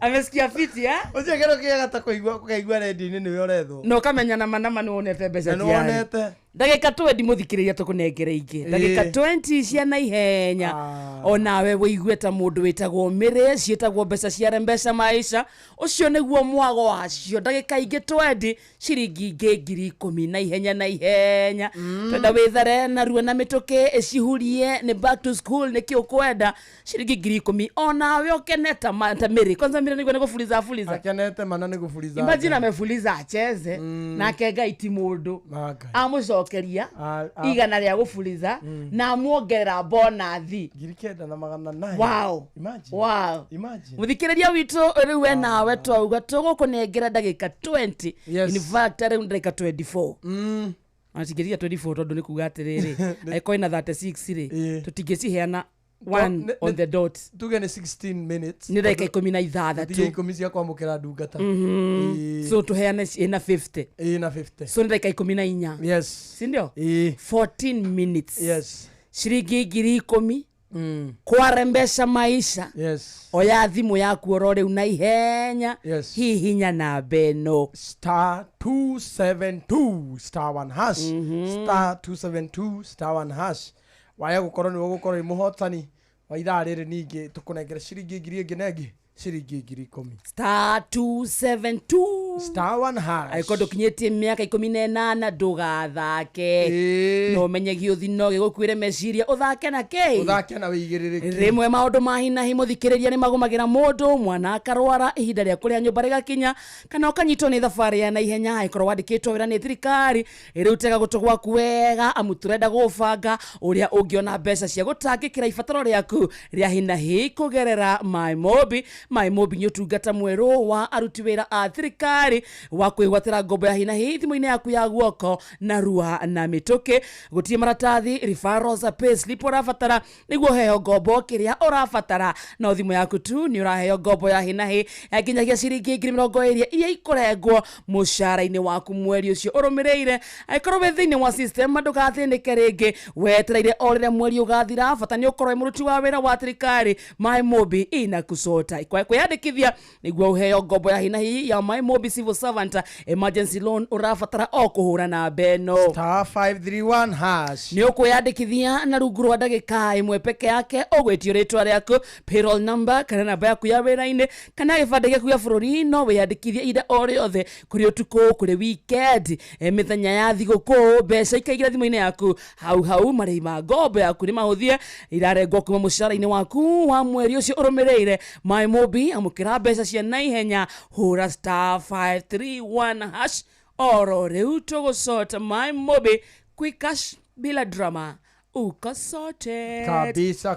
Amesikia fiti Oje kero kiaga ta kuigwa redio ni oretho. No kamenya na manama no onete mbeca cia. No onete. Ndagika 20 muthikiriria tukunengere ingi. Ndagika 20 cia na ihenya. Onawe wigueta mundu witagwo Mire cietagwo mbeca cia mbeca maisha. Ucio niguo mwago wacio. Ndagika ingi 20 ciringi ingi 10,000 na ihenya. Twenda withare na ruo na mituke ecihurie ni back to school ni kiukwenda ciringi 10,000. Onawe ukeneta Mire. Kwanza Mire niguo nigufuliza. Akenete mana nigufuliza. Imagine amefuliza acheze na kenga iti mundu. Amucokeria igana ria gufuliza na muongerera bonathi. Girikenda na magana 9. Wow. Imagine. Muthikiriria witu riu we nawe twauga tugukunengera ndagika 20. In fact riu ndagika 24. Atigiriria 24 tondu ni kuga atiriri. Aiko ina 36 ri. Tutingiciheana one on the dot. Tuge ni 16 minutes. Ni dakika 16. Tuge komisia kwa mukira ndungata. So tuheane ina 50. Ina 50. So ni dakika 14. Yes. Si ndio? 14 minutes. Yes. Shiringi 10,000. Kwa mbeca maisha. Yes. Oya thimu yaku orore una ihenya. Yes. Hihinya na beno star 272 star 1 hash. Star 272 star 1 hash. Waya gukorwo ni gukorwo imuhotani wa ithaa riri ningi tukunengera ciringi ngiri ingi nengi ciringi ngiri 10 star 272 star 1 hash. Aiko ndukinyetie miaka 18 ndugathake no menyegi uthino gigukwire meciria uthake na ke uthake na wigiririki rimwe maundu mahina himuthikiriria ni magumagira mundu mwana akarwara ihinda ria kuria nyumba rigakinya kana ukanyitwo ni thabari ya naihenya ikorwo wandikitwo wira ni thirikari iriutega gutugwa kuwega amuturenda gubanga uria ungiona mbeca cia gutangikira ibataro riaku ria hina hi kugerera MyMobi ni utungata mweru wa aruti wira a thirikari wa kwigwatira ngombo ya hina hi thimu-ini yaku ya guoko na rua na mituki gutie maratathi referrals payslip urabatara niguo heo ngombo kiria urabatara na thimu yaku tu ni uraheo ngombo ya hina hi yakinyagia ciringi 20,000 iria ikurengwo mushara-ini waku mweri ucio urumireire aikorwo we thiini wa system ndugathinike ringi wetereire orire mweri ugathira bata ni ukorwo muruti wa wira wa thirikari MyMobi ina kusota kwiyandikithia niguo uheo ngombo ya hina hi ya MyMobi civil servant emergency loan urabatara o kuhura na beno star 531 hash ni ukwiyandikithia na rungu rwa ndagika imwe peke yake ugwitio ritwa riaku payroll number kana namba yaku ya wira-ini kana gibande giaku ya bururi no wiyandikithia ida o riothe kuri utuku kuri weekend mithenya ya thiguku mbeca ikaigira thimu-ini yaku hau marei ma ngombo yaku ni mahuthie irarengwo kuma mushara-ini waku wa mweri ucio urumireire MyMobi amukira mbeca cia naihenya hura star 531 hash oro riu tugusota MyMobi quick cash bila drama ukasote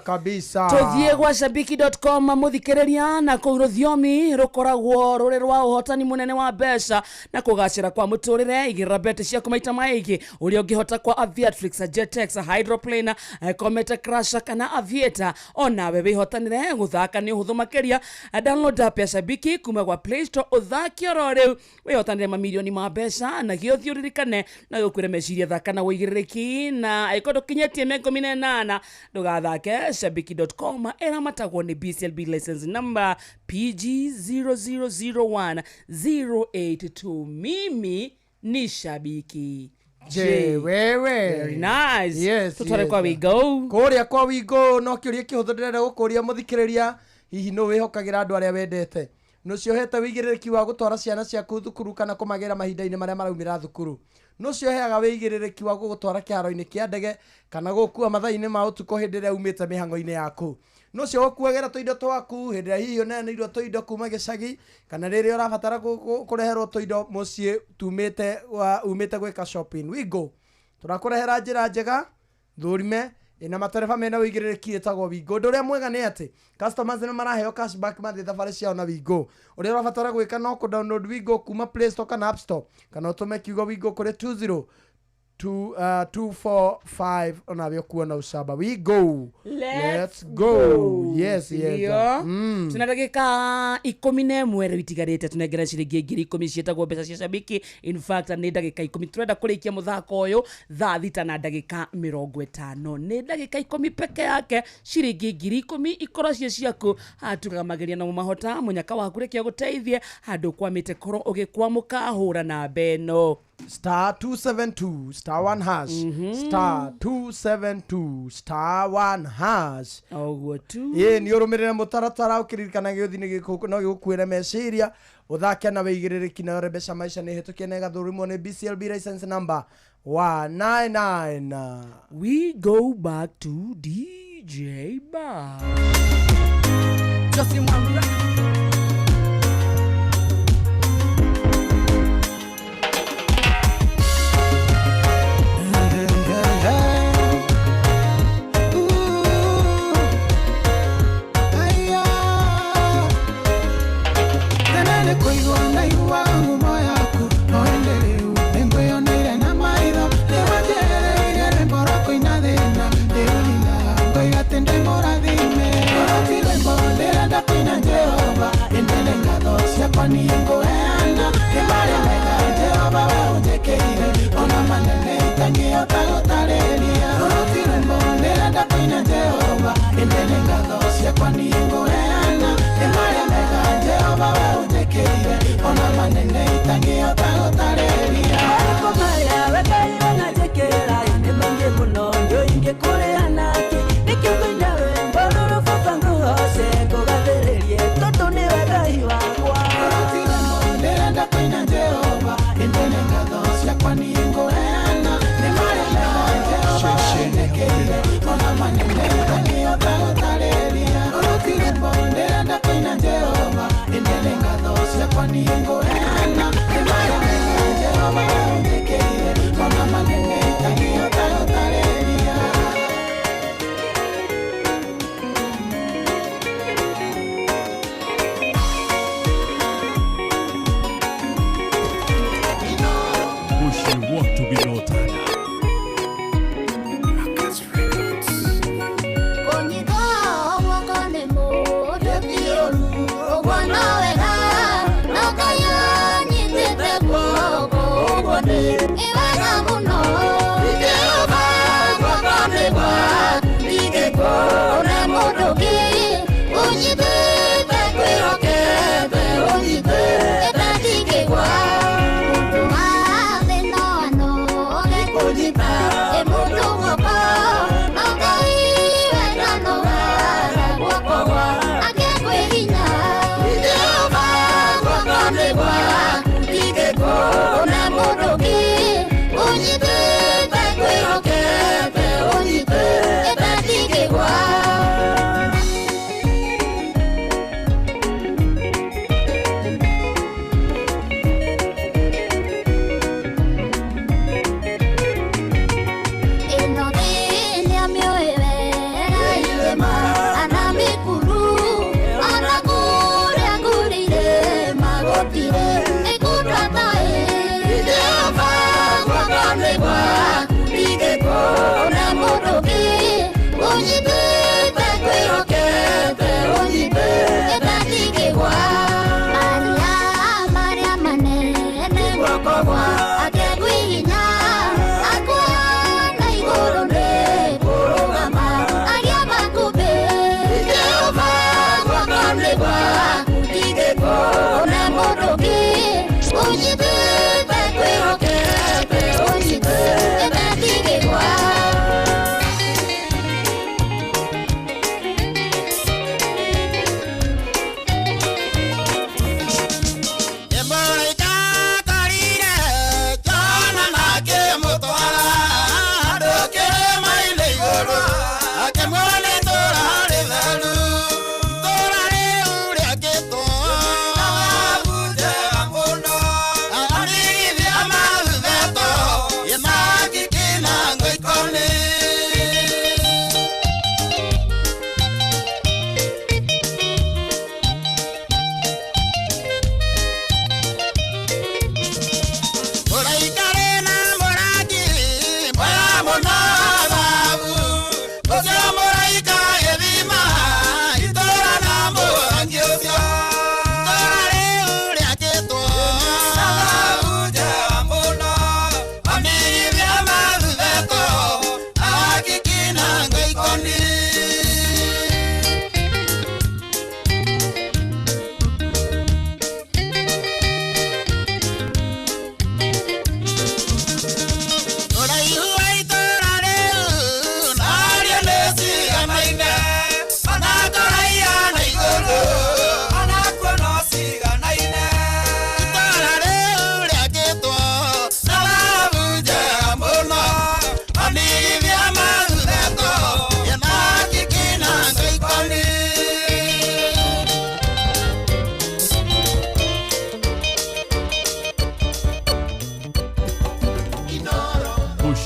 kabisa tuthie gwa shabiki.com muthikiriria na kå rũthiomi rũkoragwo rũrĩ rwa ũhotani mũnene wa mbeca na kũgacĩra kwa mũtũrĩre igĩrĩra mbete ciaku maita maingĩ ũrĩa ũngĩhota kwa Aviatrix, Jetex, Hydroplane, Comet Crusher kana Aviator. Onawe wĩhotanĩre gũthaka nĩ ũhũthũ makĩria. Download app ya Shabiki kuma gwa Play Store ũthake oro rĩu wĩhotanĩre mamirioni ma mbeca na gĩũthiĩ ũririkane na gũkwĩre meciria thaka na wĩigĩrĩrĩki na ĩkorwo ndũkinyĩtie mĩaka 18 ndũgathake. Shabiki.com ĩramatagwo nĩ BCLB license number PG0001 082. Mimi ni Shabiki. je wewe. Very nice. Yes. Tutware kwa Wigo. Kuria kwa Wigo no kiuria kihuthu ndirenda gukuria muthikiriria hihi no wihokagira andu aria wendete. No ciohete wigiriki wa gutwara ciana ciaku thukuru kana kumagira mahinda-ini maria maraumira thukuru. No cioheaga wigiriki wa gutwara kiharo-ini kia ndege kana gukua mathaa-ini ma utuko hindi iria umite mihango-ini yaku. No cio gukuagera tuindo twaku hindi hihi oneneirwo tuindo kuma gicagi kana riri urabatara kureherwo tuindo mucii umite gwika shopping. Wigo turakurehera njira njega thurime ina matereba mena wigiriki etagwo Wigo. Undu uria mwega ni ati customers ni maraheo cashback mathi thabari ciao na Wigo. Uria urabatara gwika no ku download Wigo kuma Play Store kana App Store kana utume kiugo Wigo kuri 20245 onavyo kuona ushaba. Wigo let's go. Yes. Tuna ndagika 11 rĩu itigarĩte tunengera ciringi 10,000 cietagwo mbeca cia shabiki. In fact ni ndagika 10 turenda kurikia muthako uyu thaa thita na ndagika 50. Ni ndagika 10 peke yake ciringi 10,000 ikoro cie ciaku atugamageria na mahota munyaka waku rekia guteithie handu kwamite koro ugikwamuka hura na beno star 272 star 1 hash star 272 star 1 hash ogwo tu ni urumirira mutaratara ukiririkana giothi ni gikuku no gikukwira meciria uthake na wigiriki na rebesha maisha ni hitukie na gathurimo ni BCLB license number 199. We go back to DJ Bar. Just in one breath. Oye,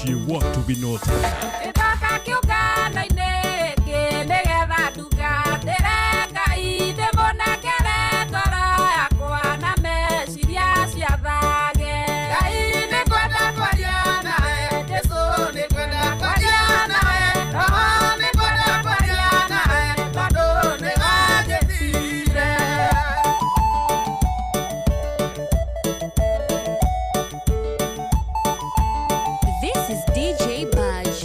muciĩ gwatu binota Itoka kiungano-inĩ gĩkĩ nĩgetha ndungatĩre Ngai ndĩmũnengere ngoro yakwa na meciria ciathage. Ngai nĩngwenda kwaria nawe, Jesũ nĩngwenda kwaria nawe, Roho nĩngwenda kwaria nawe, tondũ nĩwanjĩtire. This is DJ Baj.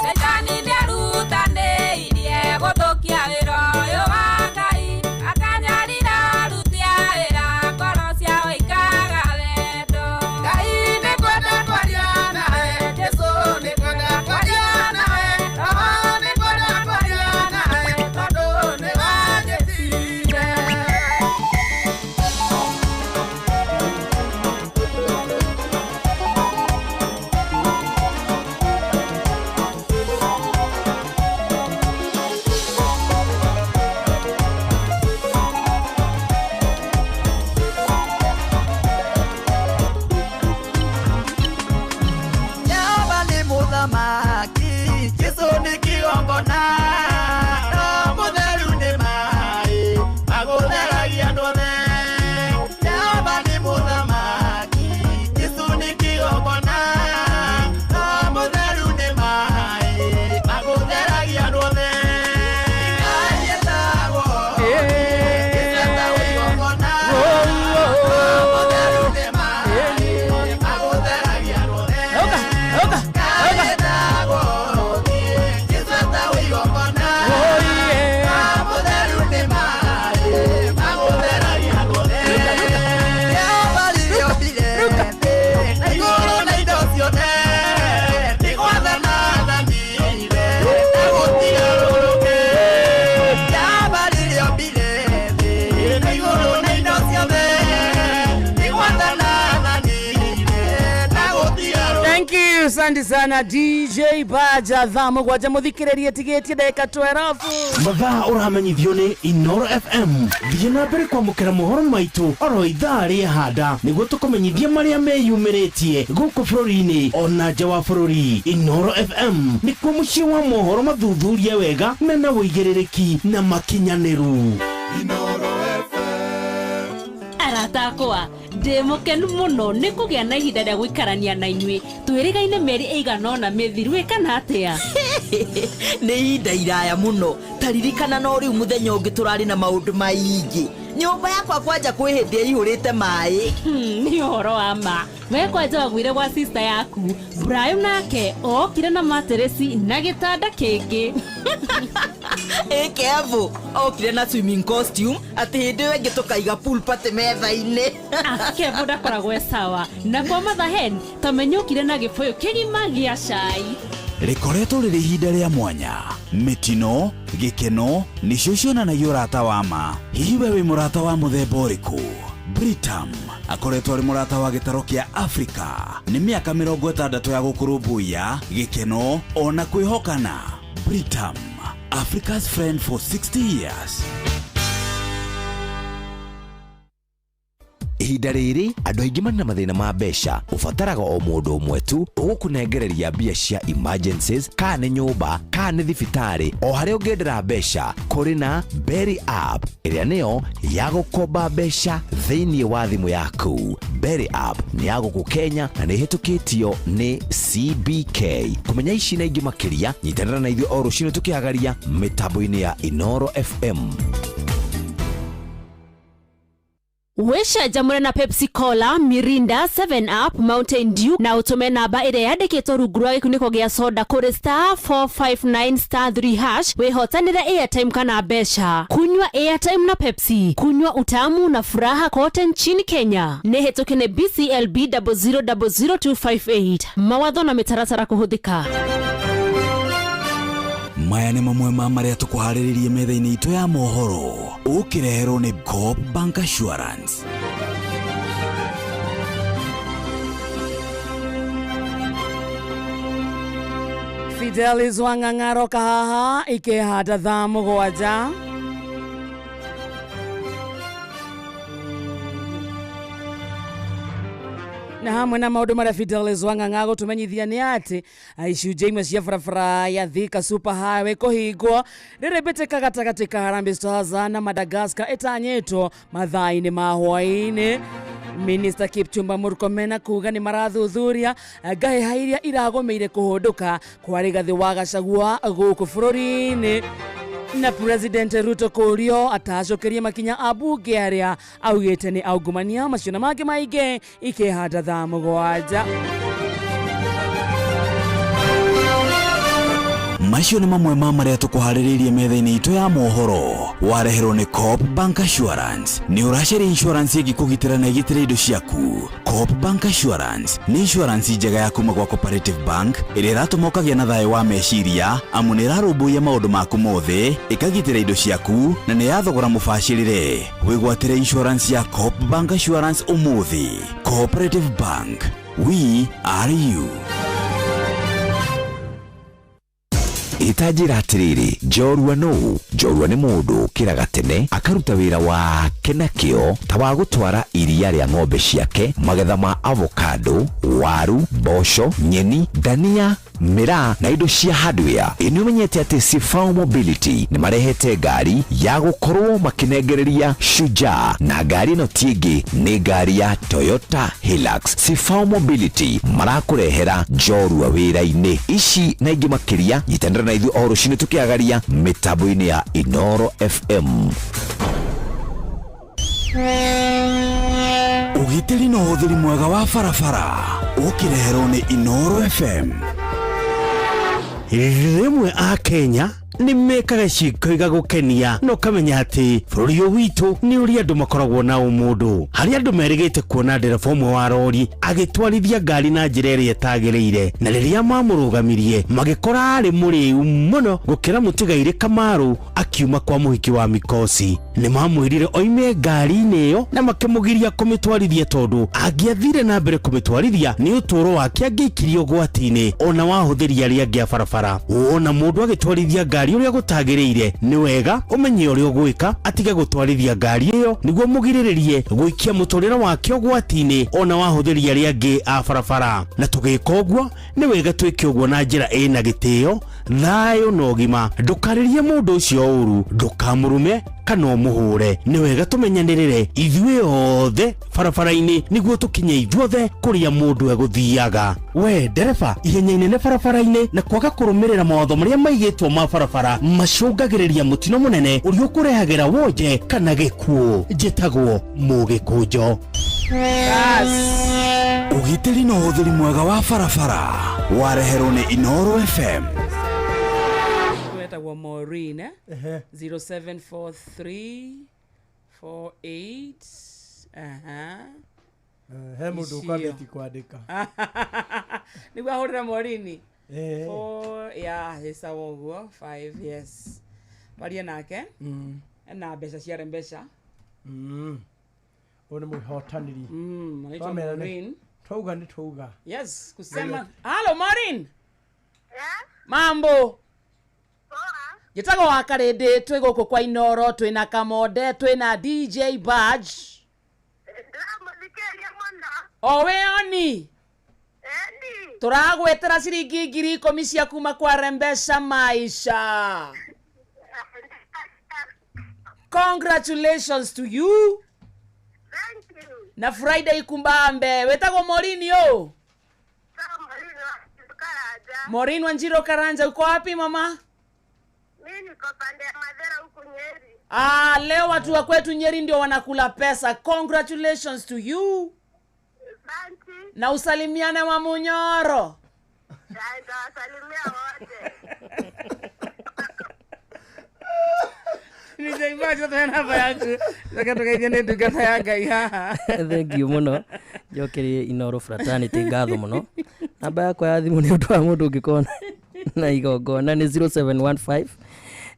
Shetani nĩarutanĩirie gũthũkia wĩra ũyũ wa Ngai, akanyarira aruti a wĩra ngoro ciao ikaga wendo. Ngai nĩngwenda kwaria nawe, Jesũ nĩngwenda kwaria nawe, Roho nĩngwenda kwaria nawe, tondũ nĩwanjĩtire. Jehova nĩ mũthamaki, Jesũ nĩ kĩgongona, Roho Mũtheru nĩ maaĩ, magũtheragia andũ othe. Jehova nĩ mũthamaki, Jesũ nĩ kĩgongona, Roho Mũtheru nĩ maaĩ, magũtheragia andũ othe. Ngai etagwo, Jesũ etagwo igongona, Roho Mũtheru nĩ maaĩ, magũtheragia andũ othe. Thank you, asante sana DJ Baja. Thaa mũgwanja mũthikĩrĩrie tigĩtie ndagĩka 12. mathaa ũramenyithio nĩ Inoro FM. Thiĩ na mbere kwamũkĩra mohoro maitũ oro ithaa rĩahanda nĩguo tũkũmenyithia marĩa meyumĩrĩtie gũkũ bũrũri-inĩ ona nja wa bũrũri. Inoro FM nĩkuo mũciĩ wa mohoro mathuthurie wega mena wũigĩrĩrĩki na makinyanĩru. Arata akwa ndĩ mũkenu mũno nĩ kũgĩa na ihinda rĩa gũikarania na inyuĩ twĩrĩgaine mĩeri ĩigana ũna mĩthiru ĩkana atĩa. Nĩ ihinda iraya mũno, taririkana no rĩu mũthenya ũngĩ tũrarĩ na maũndũ maingĩ. Nyũmba yakwa kwanja kwĩ hĩndĩ ĩihũrĩte maĩ. Nĩ ũhoro wa ma. We kwanja wagwire gwa sister yaku Brian nake okire na materesi na gĩtanda kĩngĩ. Kevo okire na swimming costume atĩ hĩndĩ ĩyo ĩngĩ tũkaiga pool party metha-inĩ. Kevo ndakoragwo sawa na kwa mathahen tamenyũkire na gĩbũyũ kĩgima gĩa cai. Rĩkoretwo rĩrĩ ihinda rĩa mwanya, mĩtino, gĩkeno nĩcio cionanagia ũrata wa ma. Hihi we wĩ mũrata wa mũthemba ũrĩkũ? Britam akoretwo arĩ mũrata wa gĩtaro kĩa Afrika. Nĩ mĩaka 60 ya gũkũrũmbũiya gĩkeno ona kwĩhokana. Britam, Africa's friend for 60 years. Ihinda rĩrĩ andũ aingĩ marĩ na mathĩna ma mbeca, ũbataraga o mũndũ ũmwe tu ũgũkũnengereria mbia cia emergencies, kana nĩ nyũmba kana nĩ thibitarĩ, o harĩa ũngĩendera mbeca. Kũrĩ na Berry app ĩrĩa nĩyo ya gũkomba mbeca thĩinĩ wa thimũ yaku. Berry app nĩ ya gũkũ Kenya na nĩ ĩhĩtũkĩtio nĩ CBK. Kũmenya ici na ingĩ makĩria, nyitanĩra na ithuĩ o rũciinĩ tũkĩagaria mĩtambo-inĩ ya Inoro FM. Wĩcenjamũre na Pepsi Cola, Mirinda, 7up, Mountain Dew na ũtũme namba ĩrĩa yandĩkĩtwo rungu rwa gĩkunĩko gĩa soda kũrĩ *459*3# wĩhotanĩre airtime kana mbeca. Kunywa airtime na Pepsi, kunywa utamu na furaha kote nchini Kenya. Nĩ hĩtũkie nĩ BCLB 0000258. Mawatho na mĩtaratara kũhũthĩka. Maya nĩ mamwe ma marĩa tũkũharĩrĩirie metha-inĩ itũ ya mohoro. Ũkĩreherwo nĩ Coop Bank Assurance. Fidelis Wang'ang'aro kahaha ikĩhanda thaa mũgwanja. na hamwe na maundu maria Fidelis Wang'ang'a gutumenyithia ni ati icunjĩ imwe cia barabara ya Thika Super Highway kuhingwo rĩrĩ mbĩtĩka gatagatĩ ka Harambee Stars na Madagascar ĩtanyĩtwo mathaa-inĩ ma hwaĩ-inĩ. Minister Kipchumba Murkomen kuga ni marathuthuria ngahĩha iria iragũmĩire kũhũndũka kwa Rigathi wa Gachagua gũkũ bũrũri-inĩ. Na President Ruto Kurio atacokeria makinya abunge aria augite ni aungumania macio na mangĩ maingĩ ikĩhanda thaa mũgwanja. Macio nĩ mamwe ma marĩa tũkũharĩrĩirie metha-inĩ itũ ya mohoro. Wareherwo nĩ Coop Bank Assurance. Nĩ ũracaria insurance ĩngĩkũgitĩra na ĩgitĩre indo ciaku. Coop Bank Assurance nĩ insurance njega ya kuma gwa Cooperative Bank ĩrĩa ĩratũma ũkagĩa na thayũ wa meciria amu nĩ ĩrarũmbũiya maũndũ maku mothe, ĩkagitĩra indo ciaku na nĩ ya thogora mũbacĩrĩre. Wĩgwatĩre insurance ya Coop Bank Assurance ũmũthĩ. Cooperative Bank, we are you. Itajira atiriri, Njorua nũ? Njorua nĩ mũndũ kĩraga tene akaruta wĩra wake na kĩo ta wa gũtwara iria rĩa ng'ombe ciake, magetha ma avocado, waru, mboco, nyeni, dania, miraa na indo cia hardware. Nĩ ũmenyete atĩ Sifao Mobility nĩ marehete ngari ya gũkorwo makinengereria Shujaa, na ngari ĩno ti ĩngĩ nĩ ngari ya Toyota Hilux. Sifao Mobility marakũrehera Njorua wĩra-inĩ. Ici na ingĩ makĩria nyitanĩra na ithuĩ o rũciinĩ tũkĩagaria mĩtambo-inĩ ya Inoro FM. Ũgitĩri na ũhũthĩri mwega wa barabara ũkĩreherwo nĩ Inoro FM. Rĩmwe a Kenya nĩ mekaga ciĩko igagũkenia no kamenya atĩ bũrũri ũyũ witũ nĩ ũrĩa andũ makoragwo na ũmũndũ, harĩa andũ merĩgĩte kuona ndereba ũmwe wa rori agĩtwarithia ngari na njĩra ĩrĩa ĩtagĩrĩire, na rĩrĩa mamũrũgamirie magĩkora arĩ mũrĩu mũno gũkĩra Mũtigairĩ Kamaru akiuma kwa mũhiki wa mikosi. Nĩ mamwĩrire oime ngari-inĩ ĩyo na makĩmũgiria kũmĩtwarithia tondũ angĩathire na mbere kũmĩtwarithia nĩ ũtũũro wake angĩikirio ũgwati-inĩ ona wahũthĩria arĩa angĩ a barabara. Wona mũndũ agĩtwarithia ngari ũrĩa gũtagĩrĩire nĩ wega ũmenye ũrĩa ũgwĩka atige gũtwarithia ngari ĩyo nĩguo mũgirĩrĩrie gũikia mũtũrĩre wake ũgwati-inĩ ona wahũthĩria arĩa angĩ a barabara. Na tũgĩka ũguo nĩ wega twĩke ũguo na njĩra ĩna gĩtĩo, thayũ na ũgima. Ndũkarĩrie mũndũ ũcio ũũru, ndũkamũrume kana ũmũhũre. Nĩ wega tũmenyanĩrĩre ithuĩ othe barabara-inĩ nĩguo tũkinye ithuothe kũrĩa mũndũ egũthiaga. We ndereba, ihenya inene barabara-inĩ na kwaga kũrũmĩrĩra mawatho marĩa maigĩtwo ma barabara macũngagĩrĩria mũtino mũnene ũrĩa ũkũrehagĩra wonje kana gĩkuũ. Njĩtagwo Mũgĩkũnjo. Ũgitĩri na ũhũthĩri mwega wa barabara wareherwo nĩ Inoro FM. Wa Maureen 074348 he mũndũ ũkwambĩti kwandĩka nĩguo ahũrĩra Maureen ya hesabu ũguo 5 yes baria nake na mbeca cia Rembesha ũyũ nĩ mũhotanĩri anaitwa Maureen. Twauga nĩ twauga yes kusema hello Maureen. Mambo Gitago wa Karĩndĩ twĩ gũkũ kwa Inoro, twĩna Kamonde, twĩna DJ Badge. O we oni? Tũragwetera ciringi 10,000 cia kuma kwa Rembesha Maisha. Congratulations to you. Thank you. Na Friday kumbambe. Wetagwo Morini yo? Morini Wanjiro Karanja. Uko wapi mama? Mimi niko pande ya Madera huku Nyeri. Leo watu wa kwetu Nyeri ndio wanakula pesa. Congratulations to you. Asante. Na usalimiane Mamunyoro. Nitawasalimia wote. Nijaibacho tena bayangu. Zakatoka ijene ndugata ya Ngai haha. Thank you muno. Njokerie Inoro fraternity ngatho muno. Namba yakwa ya thimũ nĩ ũndũ wa mũndũ ũngĩkona na igongona nĩ 0715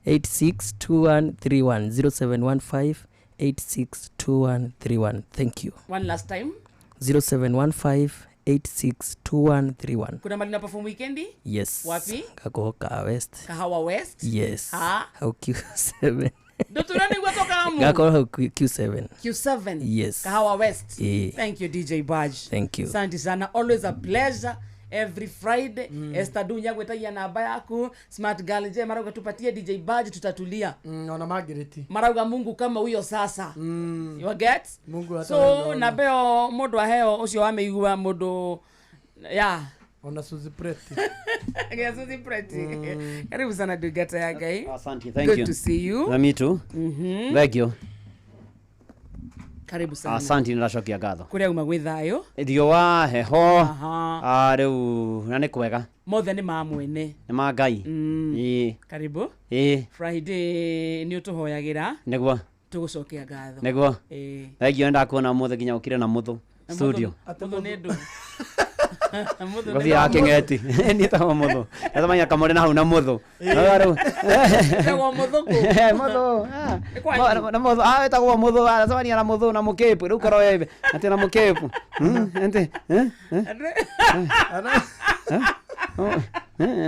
862131 0715 862131. Thank you. One last time. 0715 862131. Kuna mali na perform weekendi? Yes. Wapi? Kakohoka West. Kahawa West? Yes. Ha? How Q7. Ndoturani gwatoka amu. Gakora Q7. Q7. Yes. Kahawa West. Yeah. Thank you DJ Baj. Thank you. Asante sana. Always a pleasure. Every Friday Esther Dunya gwetagia namba yaku Smart Girl je marauga tupatie DJ Baj tutatulia. Ona Margaret. Marauga Mungu kama huyo sasa. You get? Mungu so na beo modo aheo ucio ameigua modo ya ona Suzy Pretty. Yeah, Suzy Pretty. Karibu sana Dugata ya gai. Asante, thank you. Good to see you. Na me too. Thank you. Karibu sana. Asante niracokia ngatho. Kuria uma gwithayo. Ithio wa heho. Riu na ni kwega. Mothe ni ma mwene. Ni ma Ngai. Karibu. Friday ni utuhoyagira. Niguo. Tugucokia ngatho. Niguo. Thank you ndakuona mothe nginya ukire na muthu studio. Muthu ni ndu. Gothi ya kingeti. Ni ta muthu. Natamanya kamore na hau na muthu. Riu. Ewa muthu ku. Muthu. Na muthu. Etagwo muthu. Natamanya na muthu na mukepu. Riu koro yebe. Ati na mukepu. Ente.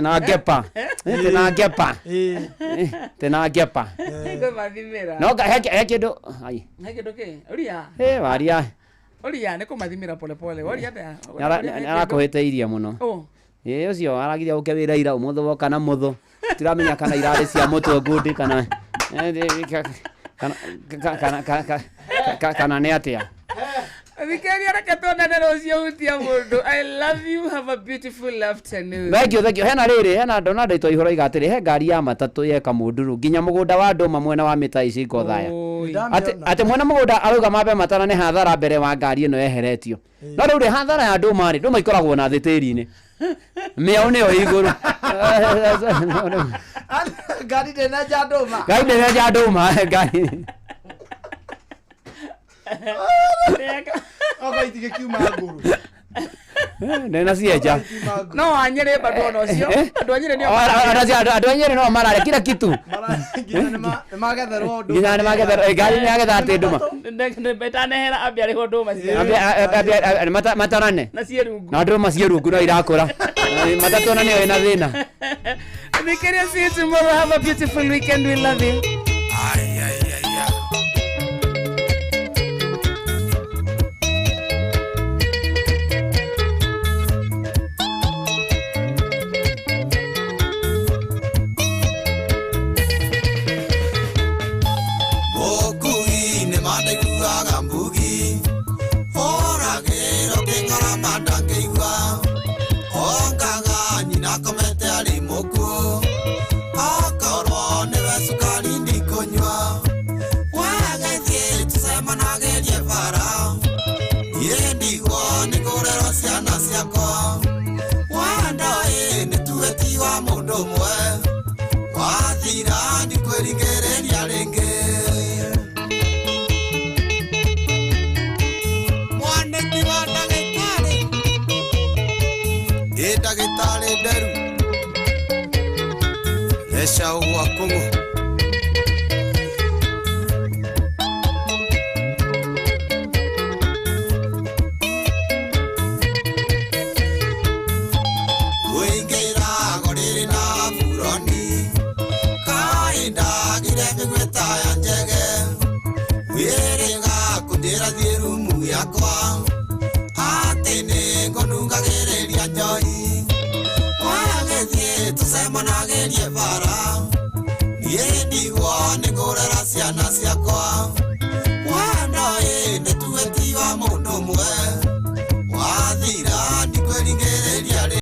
Na gepa. Tena gepa. Tena gepa. Ngo mathimira. No heke ndo. Ai. Heke ndo ke? Uria. Waria. Uria niko mathimira pole pole. Waria ta. Arakuheteiria muno. Ucio aragiria uke wira ira umuthu woka na muthu. Tiramenya kana irari cia mutwe ngundi kana kana ne atia. Vikaria rakatona na rozio utia mundu. I love you. Have a beautiful afternoon. Thank you. Hena riri, hena ndona ndaito ihoro igatiri he ngari ya matatu yeka munduru nginya mugunda wa ndoma mwena wa mitaici iko thaya. Ate mwena mugunda arauga mabe matana ne hathara mbere wa ngari ino yeheretio. No riu ri hathara ya ndoma ri ndoma ikoragwo na thitiri-ini. Miao niyo iguru. Ngari ndena ja ndoma. Ngari ndena ja ndoma ngari. Aba itige kiuma nguru. Nena sieja. No anyere bado no cio. Ando anyere ni. Ando anyere no marare kila kitu. Magetherwo nduma. Gina magetherwo ngari ni agetha ati nduma. Ndenge betane hera abia ri nduma cio. Abia matarane. Na cierungu. Na nduma cierungu no irakura. Matatu na niyo ina thina. Vikaria, see you tomorrow. Have a beautiful weekend. We love you. Ciana ciakwa wana ĩ nĩ tuĩtiwa mũndũ ũmwe